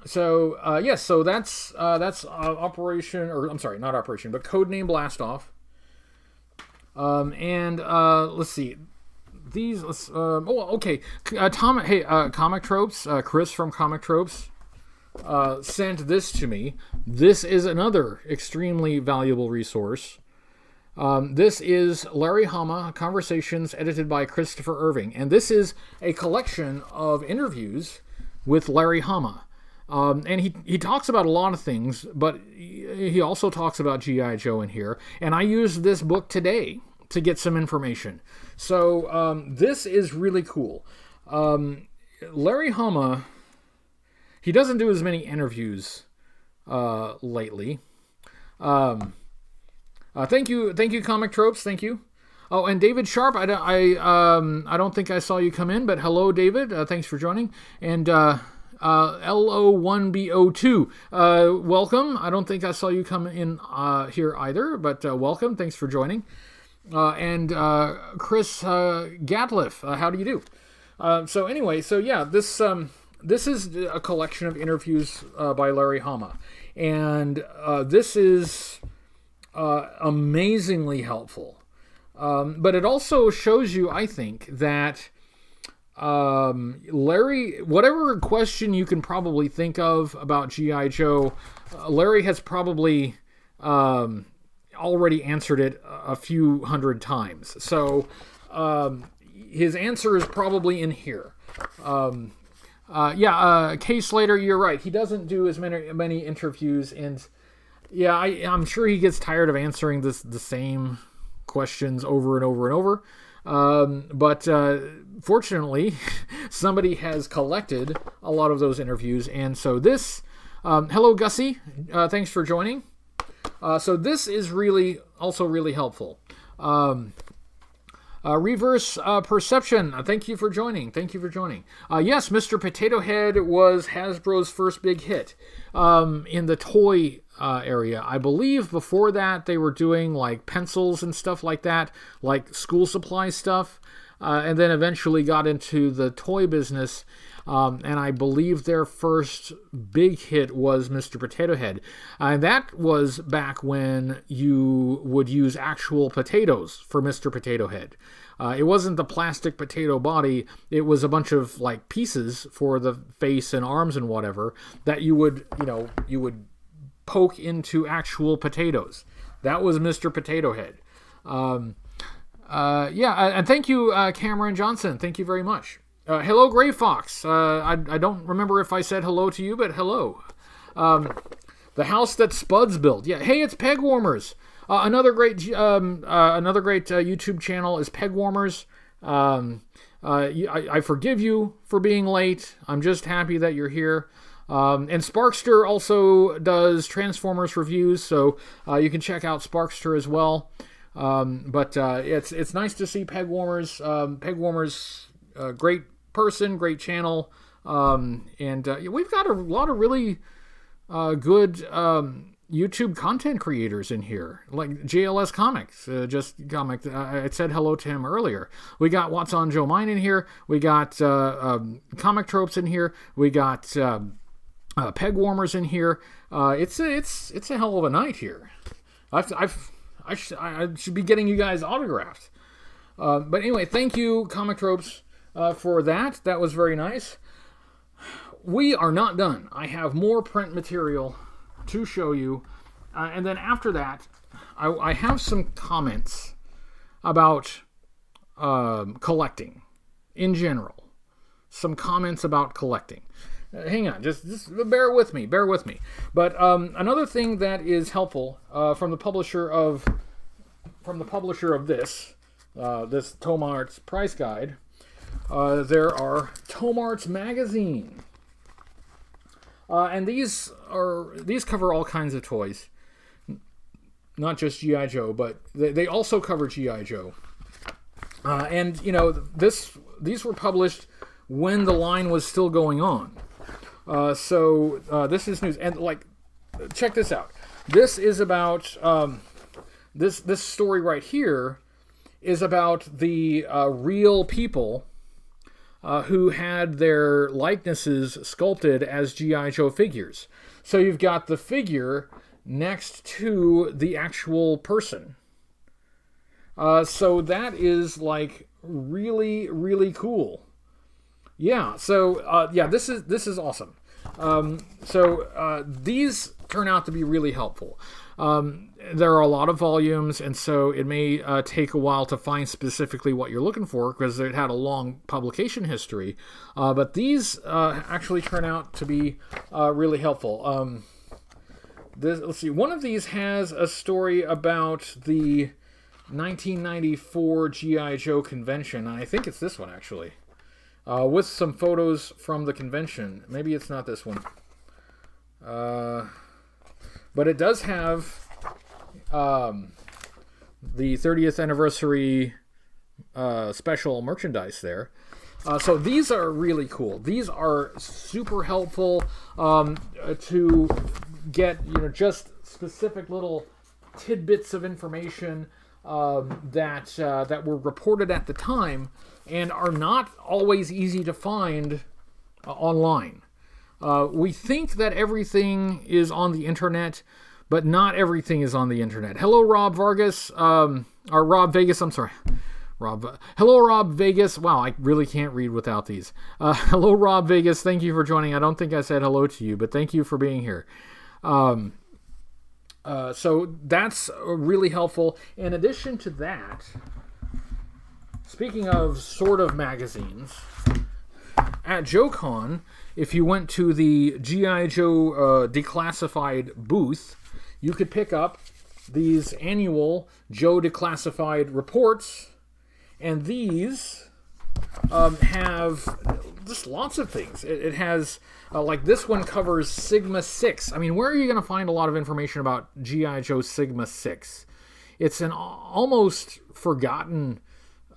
So that's Operation, or I'm sorry, not Operation, but Codename Blastoff. Let's see. Comic Tropes, Chris from Comic Tropes sent this to me. This is another extremely valuable resource. This is Larry Hama, Conversations, edited by Christopher Irving. And this is a collection of interviews with Larry Hama. And he talks about a lot of things, but he also talks about G.I. Joe in here. And I used this book today to get some information. So this is really cool. Larry Hama, he doesn't do as many interviews lately. Thank you, Comic Tropes. Thank you. Oh, and David Sharp, I don't think I saw you come in, but hello, David. Thanks for joining. And LO1BO2, welcome. I don't think I saw you come in here either, but welcome. Thanks for joining. And Chris Gatliff, how do you do? This is a collection of interviews by Larry Hama, and this is amazingly helpful. But it also shows you, I think, that Larry, whatever question you can probably think of about G.I. Joe, Larry has probably already answered it a few hundred times. So his answer is probably in here. Kay Slater, you're right. He doesn't do as many interviews, and yeah, I'm sure he gets tired of answering the same questions over and over and over. But fortunately, somebody has collected a lot of those interviews, and so this. Hello, Gussie. Thanks for joining. So this is also really helpful. Reverse Perception, thank you for joining. Yes, Mr. Potato Head was Hasbro's first big hit in the toy area. I believe before that they were doing like pencils and stuff like that, like school supply stuff, and then eventually got into the toy business. And I believe their first big hit was Mr. Potato Head. And that was back when you would use actual potatoes for Mr. Potato Head. It wasn't the plastic potato body. It was a bunch of like pieces for the face and arms and whatever that you would poke into actual potatoes. That was Mr. Potato Head. And thank you, Cameron Johnson. Thank you very much. Hello, Gray Fox. I don't remember if I said hello to you, but hello. The house that Spuds built. Yeah. Hey, it's Peg Warmers. Another great YouTube channel is Peg Warmers. I forgive you for being late. I'm just happy that you're here. And Sparkster also does Transformers reviews, so you can check out Sparkster as well. But it's nice to see Peg Warmers. Peg Warmers, great person, great channel, and we've got a lot of really good YouTube content creators in here, like JLS Comics, I said hello to him earlier. We got What's on Joe Mine in here. We got Comic Tropes in here. We got Peg Warmers in here. It's a hell of a night here. I should be getting you guys autographed. But anyway, thank you, Comic Tropes, for that. That was very nice. We are not done. I have more print material to show you. And then after that, I have some comments about collecting in general. Some comments about collecting. Hang on, just bear with me. But another thing that is helpful from the publisher of this Tomart's price guide, there are Tomart's magazine, and these cover all kinds of toys, not just G.I. Joe, but they also cover G.I. Joe, and you know these were published when the line was still going on. So this is news, and like, check this out. This is about this story right here is about the real people who had their likenesses sculpted as G.I. Joe figures. So you've got the figure next to the actual person. So that is like really, really cool. Yeah, so this is awesome. These turn out to be really helpful. There are a lot of volumes, and so it may take a while to find specifically what you're looking for because it had a long publication history. But these actually turn out to be really helpful. Let's see. One of these has a story about the 1994 G.I. Joe convention. I think it's this one, actually. With some photos from the convention. Maybe it's not this one. But it does have the 30th anniversary special merchandise there. So these are really cool. These are super helpful to get just specific little tidbits of information that were reported at the time and are not always easy to find online. We think that everything is on the internet, but not everything is on the internet. Hello, Rob Vargas, or Rob Vegas, I'm sorry. Hello, Rob Vegas. Wow, I really can't read without these. Hello, Rob Vegas. Thank you for joining. I don't think I said hello to you, but thank you for being here. So that's really helpful. In addition to that, speaking of sort of magazines, at JoeCon, if you went to the G.I. Joe Declassified booth, you could pick up these annual Joe Declassified reports, and these have just lots of things. It has, like this one covers Sigma 6. I mean, where are you going to find a lot of information about G.I. Joe Sigma 6? It's an almost forgotten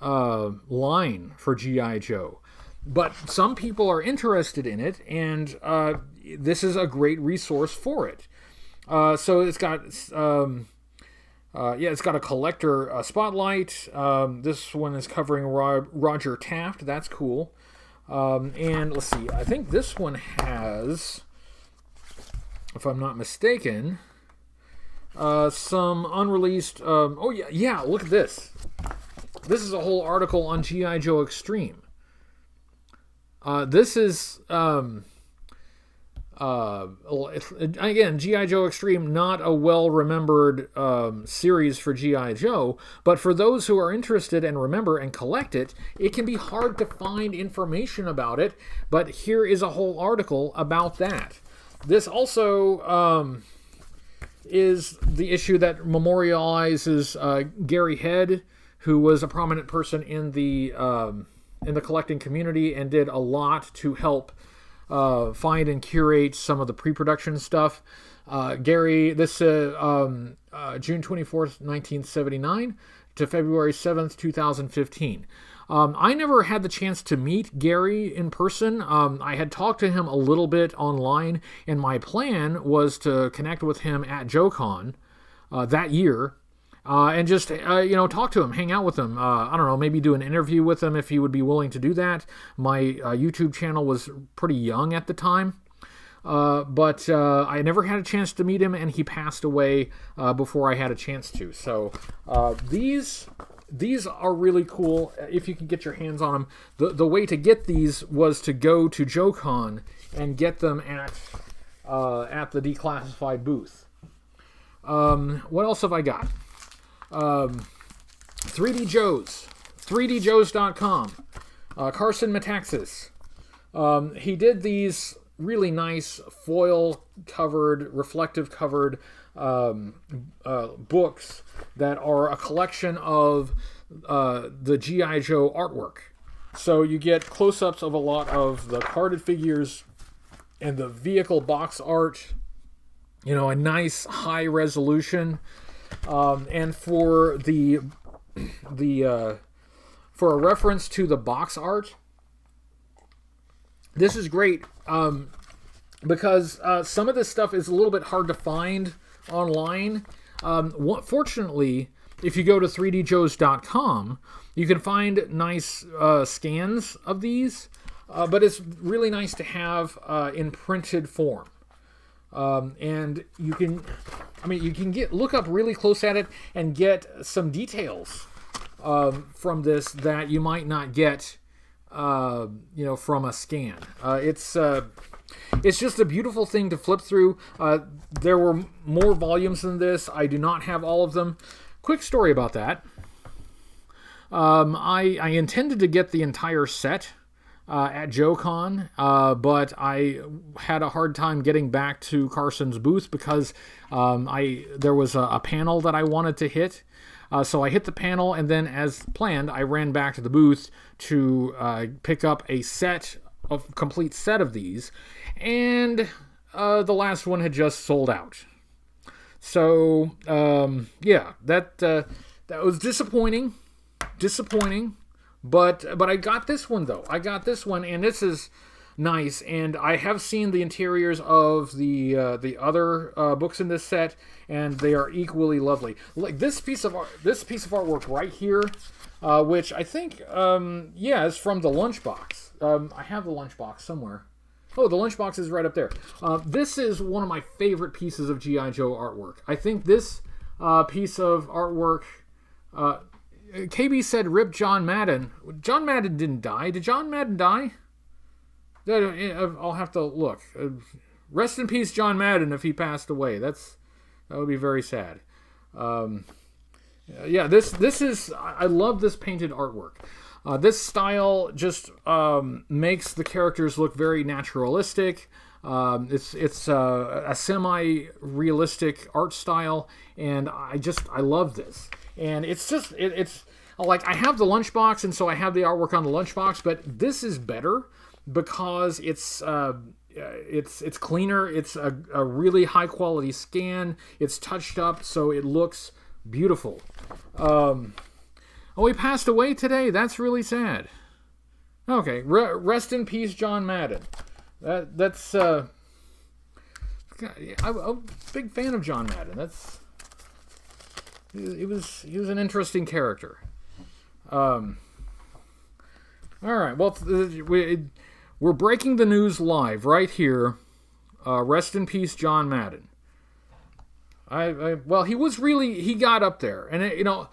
line for G.I. Joe. But some people are interested in it, and this is a great resource for it. So it's got... it's got a collector spotlight. This one is covering Roger Taft. That's cool. And let's see. I think this one has, if I'm not mistaken, some unreleased... look at this. This is a whole article on G.I. Joe Extreme. This is Again, G.I. Joe Extreme, not a well-remembered series for G.I. Joe, but for those who are interested and remember and collect it, it can be hard to find information about it, but here is a whole article about that. This also is the issue that memorializes Gary Head, who was a prominent person in the collecting community and did a lot to help find and curate some of the pre-production stuff. Gary, this June 24th, 1979 to February 7th, 2015. I never had the chance to meet Gary in person. I had talked to him a little bit online, and my plan was to connect with him at JoeCon that year. And just, talk to him, hang out with him. I don't know, maybe do an interview with him if he would be willing to do that. My YouTube channel was pretty young at the time. But I never had a chance to meet him, and he passed away before I had a chance to. So these are really cool if you can get your hands on them. The way to get these was to go to JoeCon and get them at the declassified booth. What else have I got? 3D Joes, 3djoes.com, Carson Metaxas. He did these really nice foil-covered, reflective-covered books that are a collection of the G.I. Joe artwork. So you get close-ups of a lot of the carded figures and the vehicle box art, a nice high resolution. And for for a reference to the box art, this is great because some of this stuff is a little bit hard to find online. Fortunately, if you go to 3djoes.com, you can find nice scans of these, but it's really nice to have in printed form. And you can look up really close at it and get some details from this that you might not get, from a scan. It's just a beautiful thing to flip through. There were more volumes than this. I do not have all of them. Quick story about that. I intended to get the entire set at JoeCon, but I had a hard time getting back to Carson's booth because there was a panel that I wanted to hit. So I hit the panel, and then, as planned, I ran back to the booth to pick up a complete set of these, and the last one had just sold out. So that was disappointing. But I got this one, though. And this is nice. And I have seen the interiors of the other books in this set, and they are equally lovely. Like this piece of artwork right here, which I think is from the lunchbox. I have the lunchbox somewhere. Oh, the lunchbox is right up there. This is one of my favorite pieces of G.I. Joe artwork. I think this piece of artwork. KB said, "Rip John Madden." John Madden didn't die. Did John Madden die? I'll have to look. Rest in peace, John Madden, if he passed away. That would be very sad. This is. I love this painted artwork. This style just makes the characters look very naturalistic. It's a semi-realistic art style, and I love this. And it's like I have the lunchbox, and so I have the artwork on the lunchbox. But this is better because it's cleaner. It's a really high quality scan. It's touched up, so it looks beautiful. He passed away today. That's really sad. Okay, rest in peace, John Madden. That's I'm a big fan of John Madden. He was an interesting character. All right. Well, we're breaking the news live right here. Rest in peace, John Madden. He got up there, and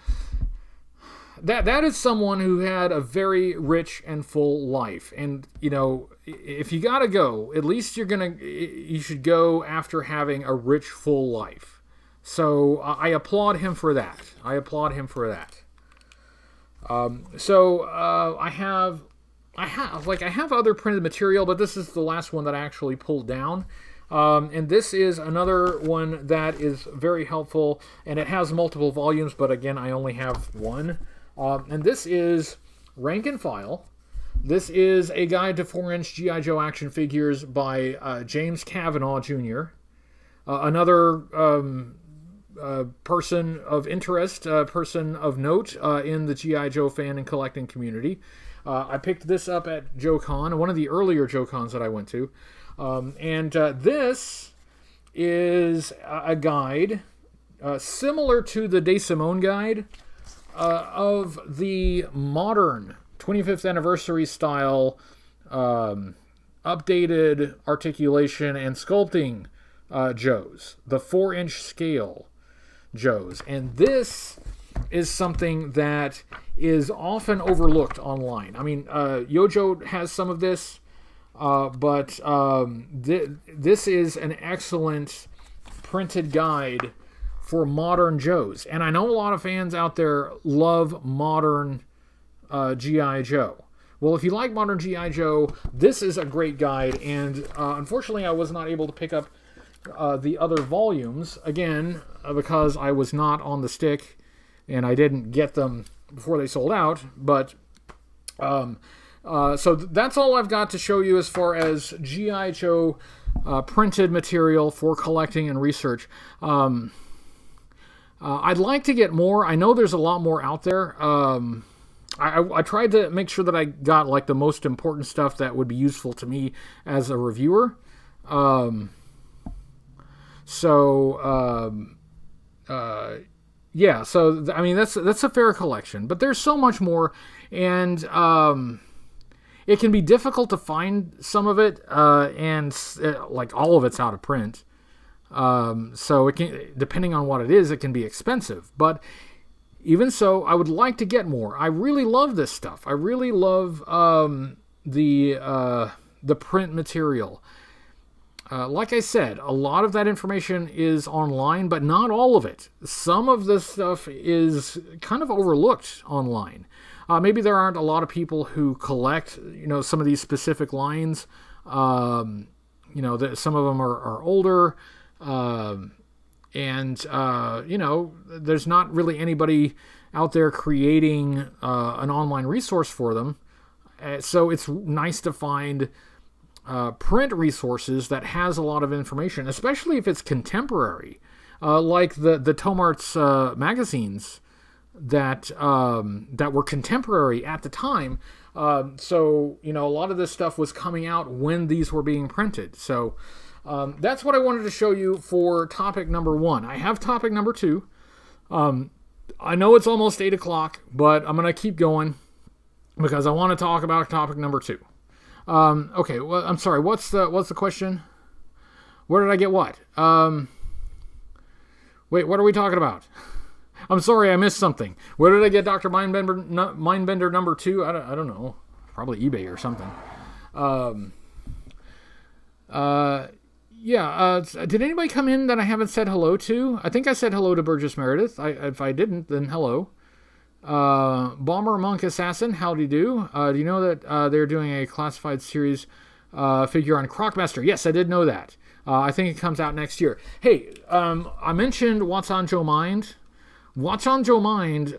that is someone who had a very rich and full life. And, you know, if you got to go, at least you should go after having a rich, full life. So I applaud him for that. I have other printed material, but this is the last one that I actually pulled down. And this is another one that is very helpful, and it has multiple volumes, but again, I only have one. And this is Rank and File. This is a guide to 4-inch G.I. Joe action figures by James Kavanaugh Jr., another person of interest, person of note in the G.I. Joe fan and collecting community. I picked this up at JoeCon, one of the earlier JoeCons that I went to. This is a guide similar to the De Simone guide of the modern 25th anniversary style updated articulation and sculpting Joes, the 4-inch scale Joes. And this is something that is often overlooked online. I mean, Yojo has some of this. But this is an excellent printed guide for modern Joes. And I know a lot of fans out there love modern G.I. Joe. Well, if you like modern G.I. Joe, this is a great guide. And unfortunately, I was not able to pick up the other volumes, again, because I was not on the stick and I didn't get them before they sold out. But so that's all I've got to show you as far as G.I. Joe printed material for collecting and research. I'd like to get more. I know there's a lot more out there. I tried to make sure that I got like the most important stuff that would be useful to me as a reviewer. Yeah, so I mean that's a fair collection, but there's so much more, and it can be difficult to find some of it, and like all of it's out of print. So it can, depending on what it is, it can be expensive. But even so, I would like to get more. I really love this stuff. I really love the print material. Like I said, a lot of that information is online, but not all of it. Some of this stuff is kind of overlooked online. Maybe there aren't a lot of people who collect, some of these specific lines. Some of them are older, and there's not really anybody out there creating an online resource for them. So it's nice to find print resources that has a lot of information, especially if it's contemporary, like the Tomart's magazines that were contemporary at the time. So a lot of this stuff was coming out when these were being printed. So that's what I wanted to show you for topic number 1. I have topic number 2. I know it's almost 8 o'clock, but I'm going to keep going because I want to talk about topic number 2. Okay, well, I'm sorry, what's the question? Where did I get what? Wait, what are we talking about? I'm sorry, I missed something. Where did I get Dr. Mindbender number 2? I don't know. Probably eBay or something. Did anybody come in that I haven't said hello to? I think I said hello to Burgess Meredith. If I didn't, then hello. Bomber Monk Assassin, howdy do. Do you know that they're doing a classified series figure on Crocmaster? Yes, I did know that. I think it comes out next year. Hey, I mentioned What's on Joe Mind. What's on Joe Mind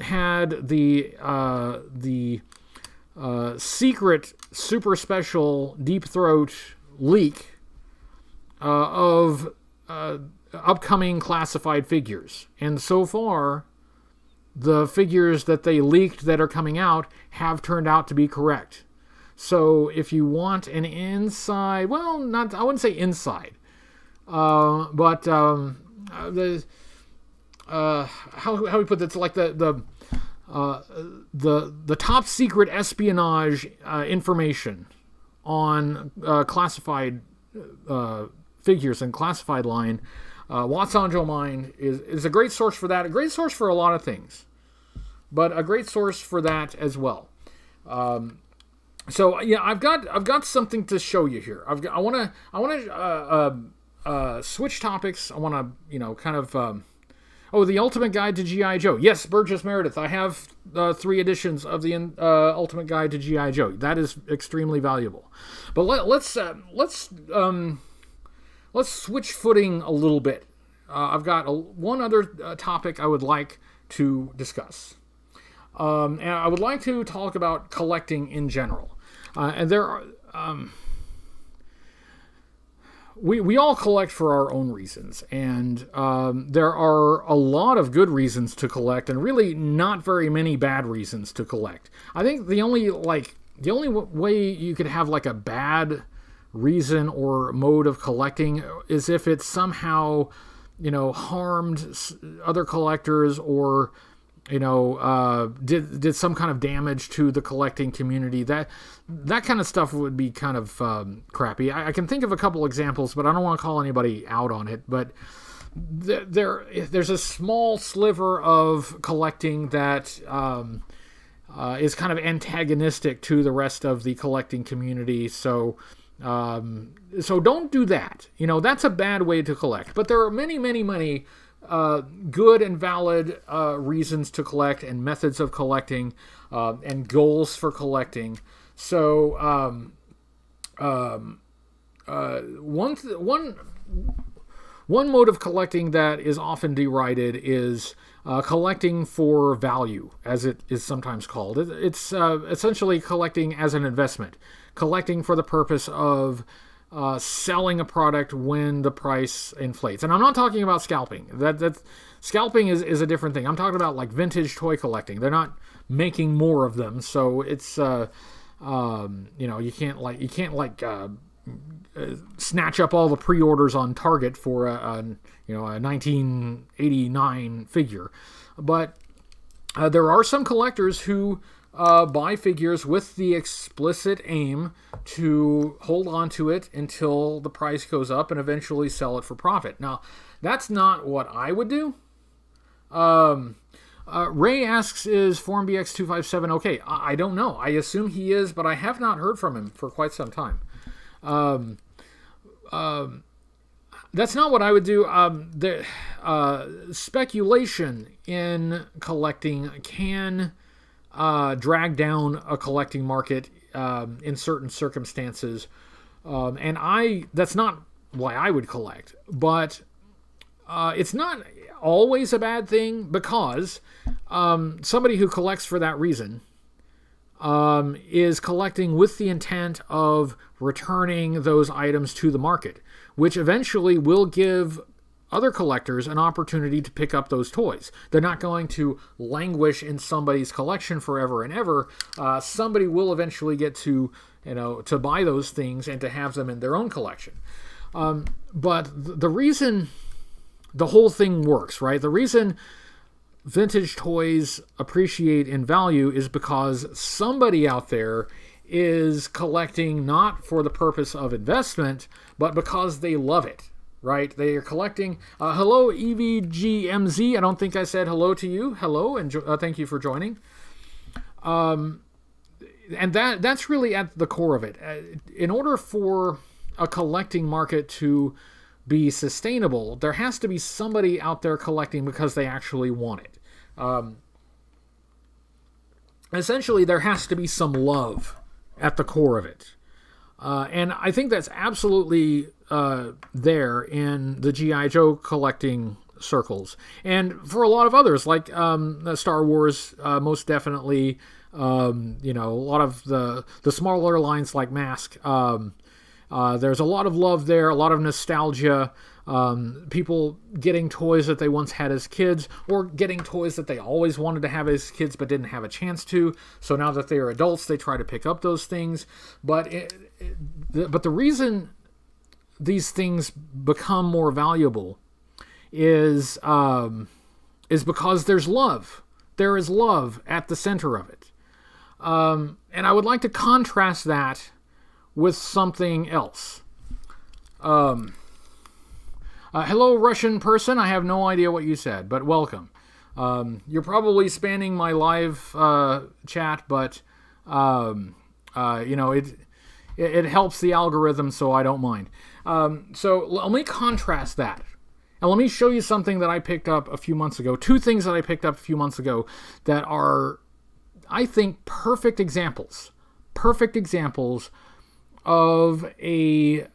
had the secret super special Deep Throat leak of upcoming classified figures. And so far, the figures that they leaked that are coming out have turned out to be correct. So if you want an inside, well, not, I wouldn't say inside, but how we put this, like the top secret espionage information on classified figures and classified line. What's on Joe Mind is a great source for that, a great source for a lot of things. but a great source for that as well. So yeah, I've got something to show you here. I want to switch topics. I want to kind of the Ultimate Guide to G.I. Joe. Yes, Burgess Meredith. I have 3 editions of the Ultimate Guide to G.I. Joe. That is extremely valuable. But let's switch footing a little bit. I've got one other topic I would like to discuss. And I would like to talk about collecting in general. And there are... We all collect for our own reasons, and there are a lot of good reasons to collect, and really not very many bad reasons to collect. I think the only way you could have like a bad reason or mode of collecting is if it somehow, harmed other collectors or did some kind of damage to the collecting community. That kind of stuff would be kind of crappy. I can think of a couple examples, but I don't want to call anybody out on it. But there's a small sliver of collecting that is kind of antagonistic to the rest of the collecting community. So don't do that. That's a bad way to collect. But there are many, many, many good and valid reasons to collect, and methods of collecting, and goals for collecting. So one mode of collecting that is often derided is collecting for value, as it is sometimes called. It's essentially collecting as an investment, collecting for the purpose of selling a product when the price inflates. And I'm not talking about scalping. Scalping is a different thing. I'm talking about like vintage toy collecting. They're not making more of them, so it's you can't snatch up all the pre-orders on Target for a 1989 figure. But there are some collectors who buy figures with the explicit aim to hold on to it until the price goes up and eventually sell it for profit. Now, that's not what I would do. Ray asks, is Form BX257 okay? I don't know. I assume he is, but I have not heard from him for quite some time. That's not what I would do. Speculation in collecting can drag down a collecting market in certain circumstances. And that's not why I would collect. But it's not always a bad thing, because somebody who collects for that reason is collecting with the intent of returning those items to the market, which eventually will give other collectors an opportunity to pick up those toys. They're not going to languish in somebody's collection forever and ever. Somebody will eventually get to buy those things and to have them in their own collection. But the reason the whole thing works, right? The reason vintage toys appreciate in value is because somebody out there is collecting not for the purpose of investment, but because they love it, right? They are collecting. Hello, EVGMZ. I don't think I said hello to you. Hello, and thank you for joining. And that's really at the core of it. In order for a collecting market to be sustainable, there has to be somebody out there collecting because they actually want it. Essentially, there has to be some love at the core of it. And I think that's absolutely there in the G.I. Joe collecting circles. And for a lot of others, like Star Wars, most definitely, a lot of the smaller lines like Mask, there's a lot of love there, a lot of nostalgia, people getting toys that they once had as kids, or getting toys that they always wanted to have as kids but didn't have a chance to. So now that they are adults, they try to pick up those things. But the reason these things become more valuable is because there's love. There is love at the center of it. And I would like to contrast that with something else. Hello, Russian person. I have no idea what you said, but welcome. You're probably spamming my live chat, but it helps the algorithm, so I don't mind. So let me contrast that. And let me show you something that I picked up a few months ago. Two things that I picked up a few months ago that are, I think, perfect examples of a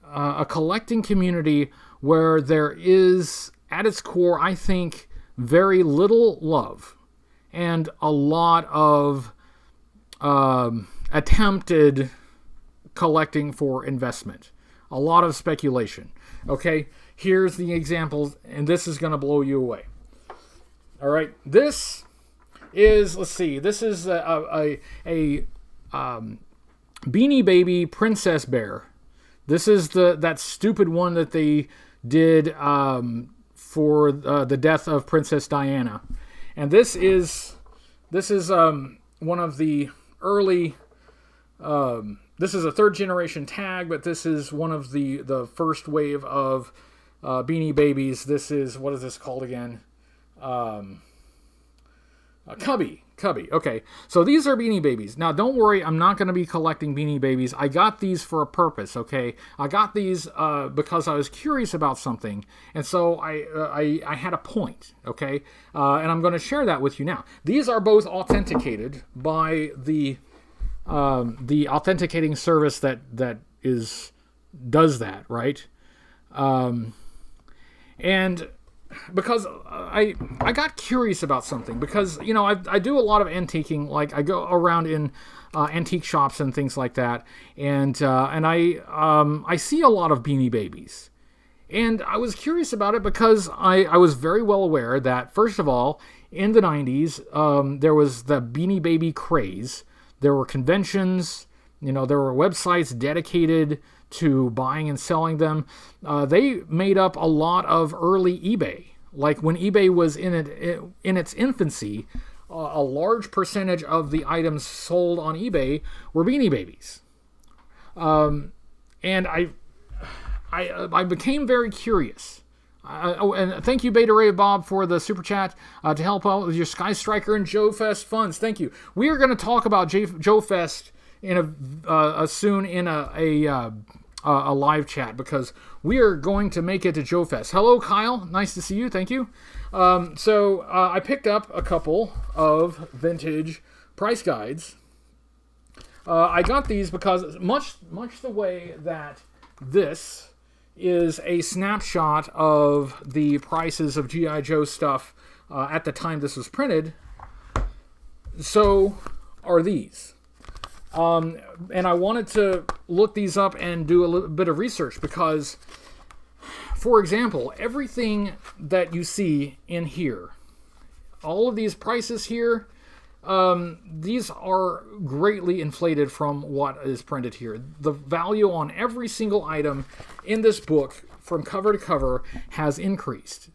collecting community where there is, at its core, I think, very little love and a lot of attempted collecting for investment. A lot of speculation. Okay, here's the examples, and this is going to blow you away. All right, this is, let's see, this is a Beanie Baby Princess Bear. This is that stupid one that they did for the death of Princess Diana, and this is one of the early. This is a third generation tag, but this is one of the first wave of Beanie Babies. This is, what is this called again? Cubby. Okay, so these are Beanie Babies. Now, don't worry, I'm not going to be collecting Beanie Babies. I got these for a purpose, okay? I got these because I was curious about something, and so I had a point, okay? And I'm going to share that with you now. These are both authenticated by the authenticating service that does that, right? And because I got curious about something, because I do a lot of antiquing. Like, I go around in antique shops and things like that, and I see a lot of Beanie Babies, and I was curious about it because I was very well aware that, first of all, in the 90s there was the Beanie Baby craze. There were conventions, there were websites dedicated to buying and selling them. They made up a lot of early eBay. Like, when eBay was in its infancy, a large percentage of the items sold on eBay were Beanie Babies. And I became very curious. And thank you, Beta Ray Bob, for the super chat to help out with your Sky Striker and Joe Fest funds. Thank you. We are going to talk about Joe Fest soon in a live chat, because we are going to make it to Joe Fest. Hello, Kyle. Nice to see you. Thank you. So I picked up a couple of vintage price guides. I got these because much the way that this is a snapshot of the prices of G.I. Joe stuff at the time this was printed, so are these. And I wanted to look these up and do a little bit of research because, for example, everything that you see in here, all of these prices here, these are greatly inflated from what is printed here. The value on every single item in this book, from cover to cover, has increased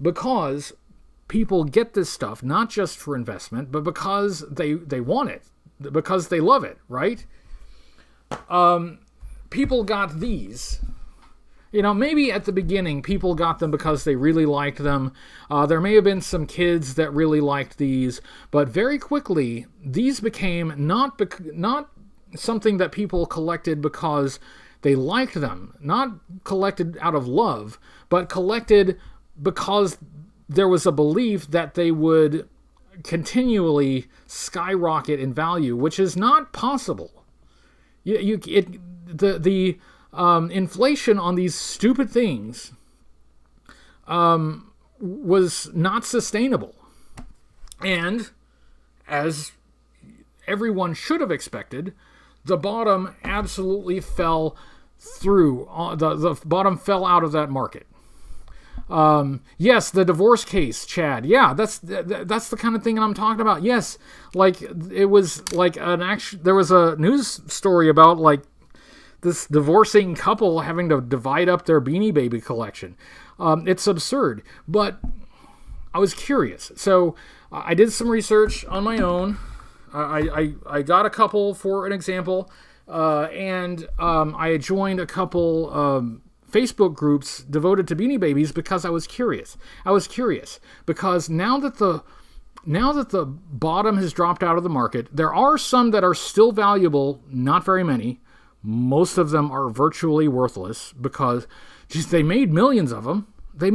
because people get this stuff not just for investment, but because they want it, because they love it, right? People got these. Maybe at the beginning people got them because they really liked them. There may have been some kids that really liked these, but very quickly these became not something that people collected because they liked them, not collected out of love, but collected because there was a belief that they would continually skyrocket in value, which is not possible. The inflation on these stupid things was not sustainable. And, as everyone should have expected, the bottom absolutely fell through. The bottom fell out of that market. Yes, the divorce case, Chad. Yeah, that's the kind of thing I'm talking about. Yes, like, it was like there was a news story about, like, this divorcing couple having to divide up their Beanie Baby collection. It's absurd, but I was curious. So I did some research on my own. I got a couple for an example, and I joined a couple Facebook groups devoted to Beanie Babies because I was curious. Because now that the bottom has dropped out of the market, there are some that are still valuable, not very many. Most of them are virtually worthless because they made millions of them. I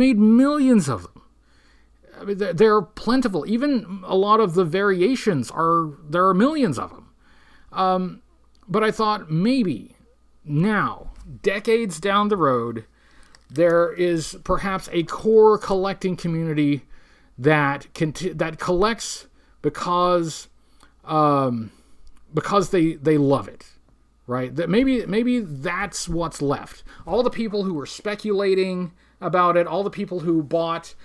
mean, they're plentiful. Even a lot of the variations there are millions of them. But I thought maybe now, decades down the road, there is perhaps a core collecting community that collects because they love it, right? That maybe that's what's left. All the people who were speculating about it, all the people who bought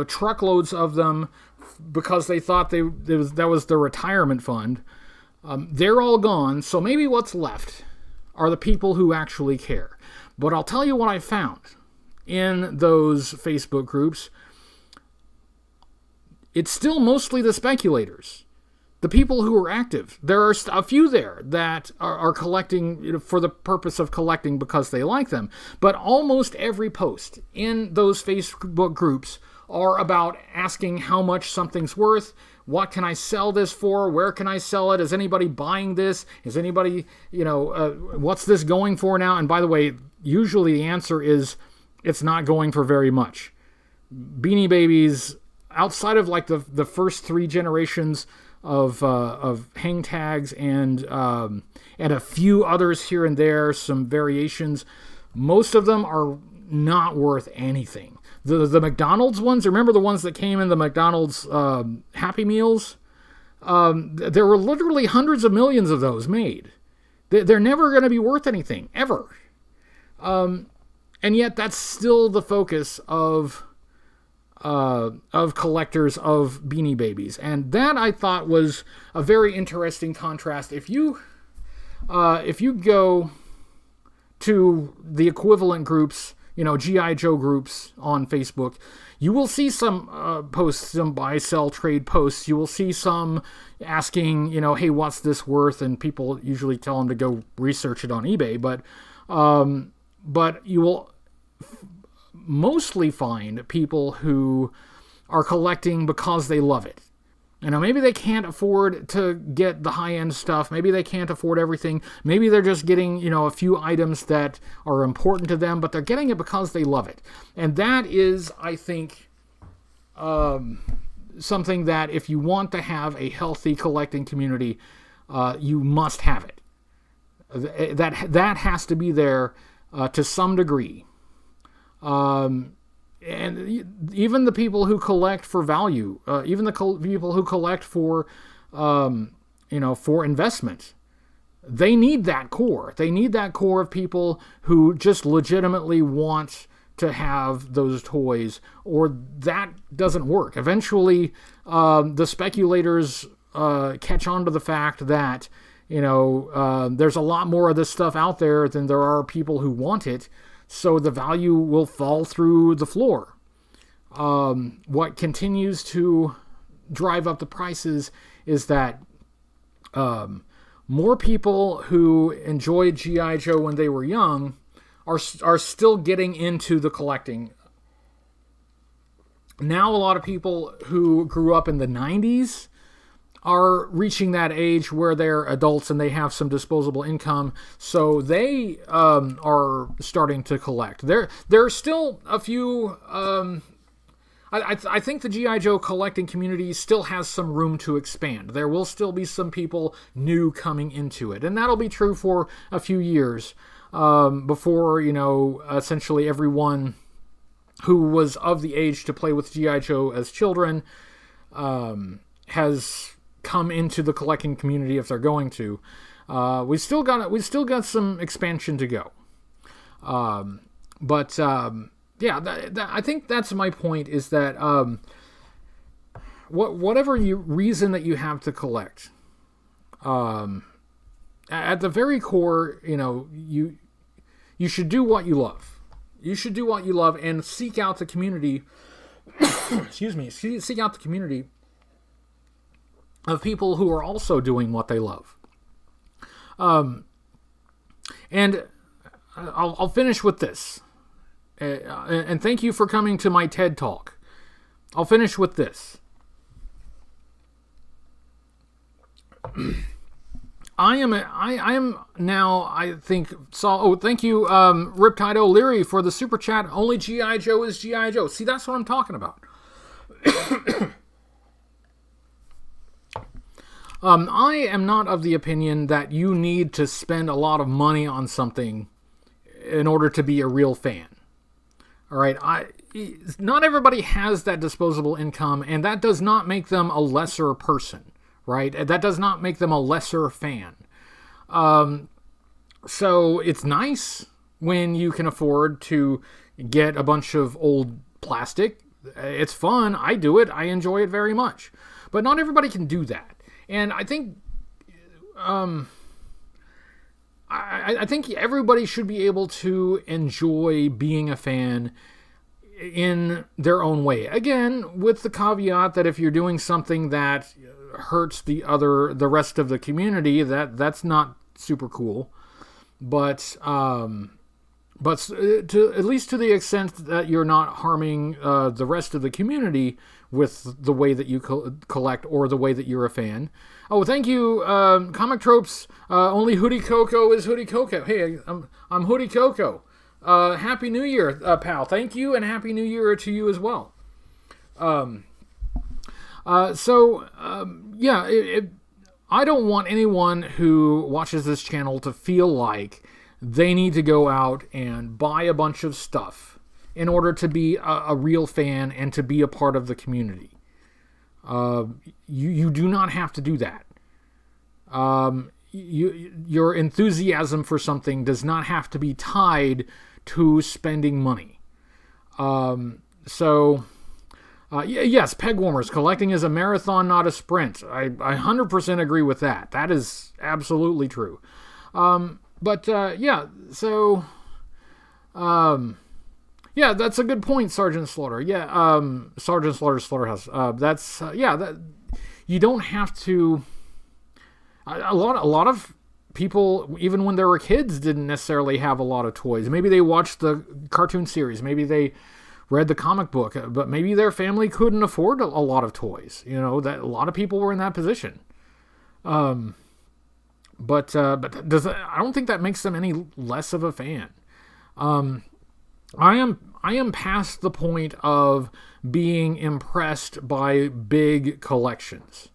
truckloads of them because they thought that was their retirement fund, they're all gone. So maybe what's left are the people who actually care. But I'll tell you what I found in those Facebook groups. It's still mostly the speculators, the people who are active. There are a few there that are collecting for the purpose of collecting because they like them. But almost every post in those Facebook groups are about asking how much something's worth. What can I sell this for? Where can I sell it? Is anybody buying this? Is anybody, what's this going for now? And by the way, usually the answer is it's not going for very much. Beanie Babies, outside of like the first 3 generations of hang tags and a few others here and there, some variations, most of them are not worth anything. The McDonald's ones, remember the ones that came in the McDonald's Happy Meals? There were literally hundreds of millions of those made. They're never going to be worth anything, ever. And yet that's still the focus of collectors of Beanie Babies. And that, I thought, was a very interesting contrast. If you go to the equivalent groups, G.I. Joe groups on Facebook, you will see some posts, some buy, sell, trade posts. You will see some asking, hey, what's this worth? And people usually tell them to go research it on eBay. But you will mostly find people who are collecting because they love it. Maybe they can't afford to get the high-end stuff. Maybe they can't afford everything. Maybe they're just getting, a few items that are important to them, but they're getting it because they love it. And that is, I think, something that if you want to have a healthy collecting community, you must have it. That has to be there to some degree. And even the people who collect for value, even the people who collect for, for investment, they need that core. They need that core of people who just legitimately want to have those toys, or that doesn't work. Eventually, the speculators catch on to the fact that, there's a lot more of this stuff out there than there are people who want it. So the value will fall through the floor. What continues to drive up the prices is that more people who enjoyed G.I. Joe when they were young are still getting into the collecting. Now a lot of people who grew up in the 90s are reaching that age where they're adults and they have some disposable income, so they are starting to collect. There are still a few. I think the G.I. Joe collecting community still has some room to expand. There will still be some people new coming into it, and that'll be true for a few years before essentially everyone who was of the age to play with G.I. Joe as children has come into the collecting community if they're going to. We still got some expansion to go. I think that's my point, is that whatever reason that you have to collect, at the very core, you should do what you love. You should do what you love and seek out the community. Excuse me. Seek out the community of people who are also doing what they love. And I'll finish with this. And thank you for coming to my TED Talk. I'll finish with this. I am now, I think, thank you, Riptide O'Leary, for the super chat. Only G.I. Joe is G.I. Joe. See, that's what I'm talking about. I am not of the opinion that you need to spend a lot of money on something in order to be a real fan. All right, not everybody has that disposable income, and that does not make them a lesser person, right? That does not make them a lesser fan. So it's nice when you can afford to get a bunch of old plastic. It's fun. I do it. I enjoy it very much. But not everybody can do that. And I think I think everybody should be able to enjoy being a fan in their own way. Again, with the caveat that if you're doing something that hurts the rest of the community, that's not super cool. But to at least to the extent that you're not harming the rest of the community with the way that you collect or the way that you're a fan. Oh, thank you, Comic Tropes. Only Hoodie Coco is Hoodie Coco. Hey, I'm Hoodie Coco. Happy New Year, pal. Thank you, and Happy New Year to you as well. I don't want anyone who watches this channel to feel like they need to go out and buy a bunch of stuff in order to be a real fan and to be a part of the community. You do not have to do that. Your enthusiasm for something does not have to be tied to spending money. Yes, peg warmers. Collecting is a marathon, not a sprint. I 100% agree with that. That is absolutely true. That's a good point, Sergeant Slaughter. Sergeant Slaughter's Slaughterhouse. You don't have to. A lot of people, even when they were kids, didn't necessarily have a lot of toys. Maybe they watched the cartoon series. Maybe they read the comic book. But maybe their family couldn't afford a lot of toys. That a lot of people were in that position. But I don't think that makes them any less of a fan. I am past the point of being impressed by big collections.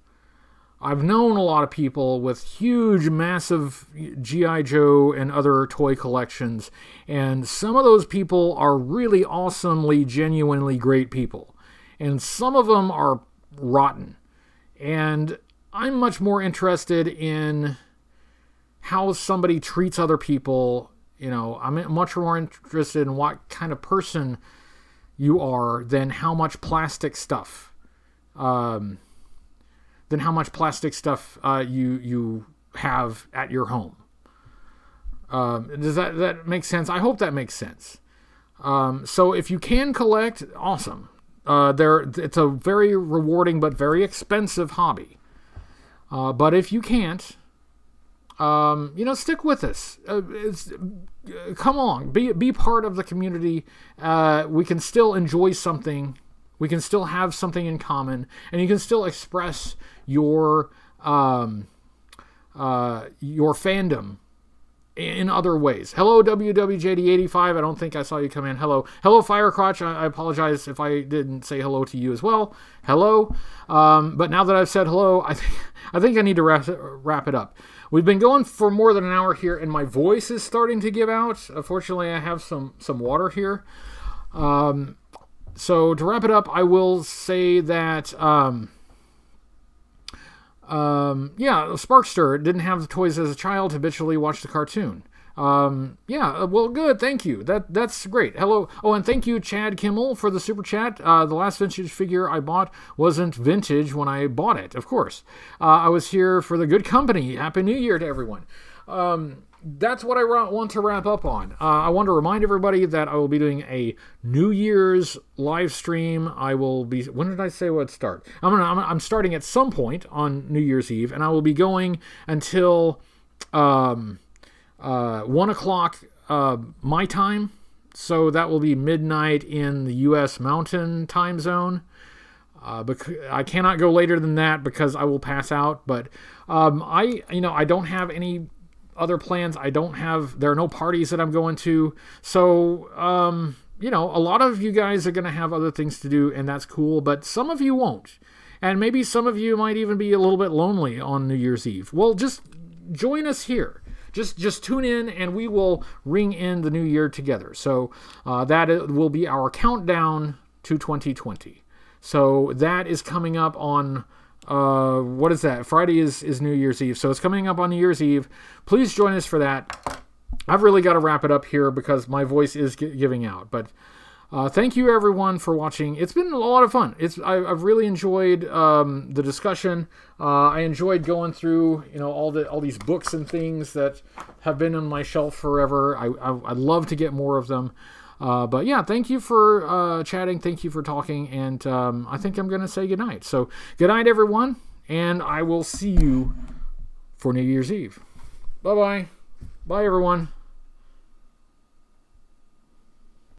I've known a lot of people with huge, massive G.I. Joe and other toy collections, and some of those people are really awesomely, genuinely great people. And some of them are rotten. And I'm much more interested in how somebody treats other people. I'm much more interested in what kind of person you are than how much plastic stuff. You have at your home. Does that make sense? I hope that makes sense. So if you can collect, awesome. It's a very rewarding but very expensive hobby. But if you can't, stick with us. Come along, be part of the community. We can still enjoy something. We can still have something in common, and you can still express your fandom in other ways. Hello, WWJD85. I don't think I saw you come in. Hello, Firecrotch. I apologize if I didn't say hello to you as well. Hello. But now that I've said hello, I think I need to wrap it up. We've been going for more than an hour here, and my voice is starting to give out. Fortunately, I have some water here. So to wrap it up, I will say that, Sparkster didn't have the toys as a child, habitually watched the cartoon. Well, good, thank you. That's great. Hello. Oh, and thank you, Chad Kimmel, for the super chat. The last vintage figure I bought wasn't vintage when I bought it, of course. I was here for the good company. Happy New Year to everyone. That's what I want to wrap up on. I want to remind everybody that I will be doing a New Year's live stream. I will be. When did I say would start? I'm starting at some point on New Year's Eve, and I will be going until 1 o'clock my time, So that will be midnight in the U.S. Mountain Time Zone. I cannot go later than that because I will pass out. But I don't have any other plans. There are no parties that I'm going to. So, a lot of you guys are going to have other things to do, and that's cool. But some of you won't. And maybe some of you might even be a little bit lonely on New Year's Eve. Well, just join us here. Just tune in, and we will ring in the new year together. So that will be our countdown to 2020. So that is coming up on, what is that? Friday is New Year's Eve. So it's coming up on New Year's Eve. Please join us for that. I've really got to wrap it up here because my voice is giving out. But thank you, everyone, for watching. It's been a lot of fun. I've really enjoyed the discussion. I enjoyed going through all these books and things that have been on my shelf forever. I'd love to get more of them. But yeah, thank you for chatting. Thank you for talking. And I think I'm going to say goodnight. So good night, everyone. And I will see you for New Year's Eve. Bye-bye. Bye, everyone.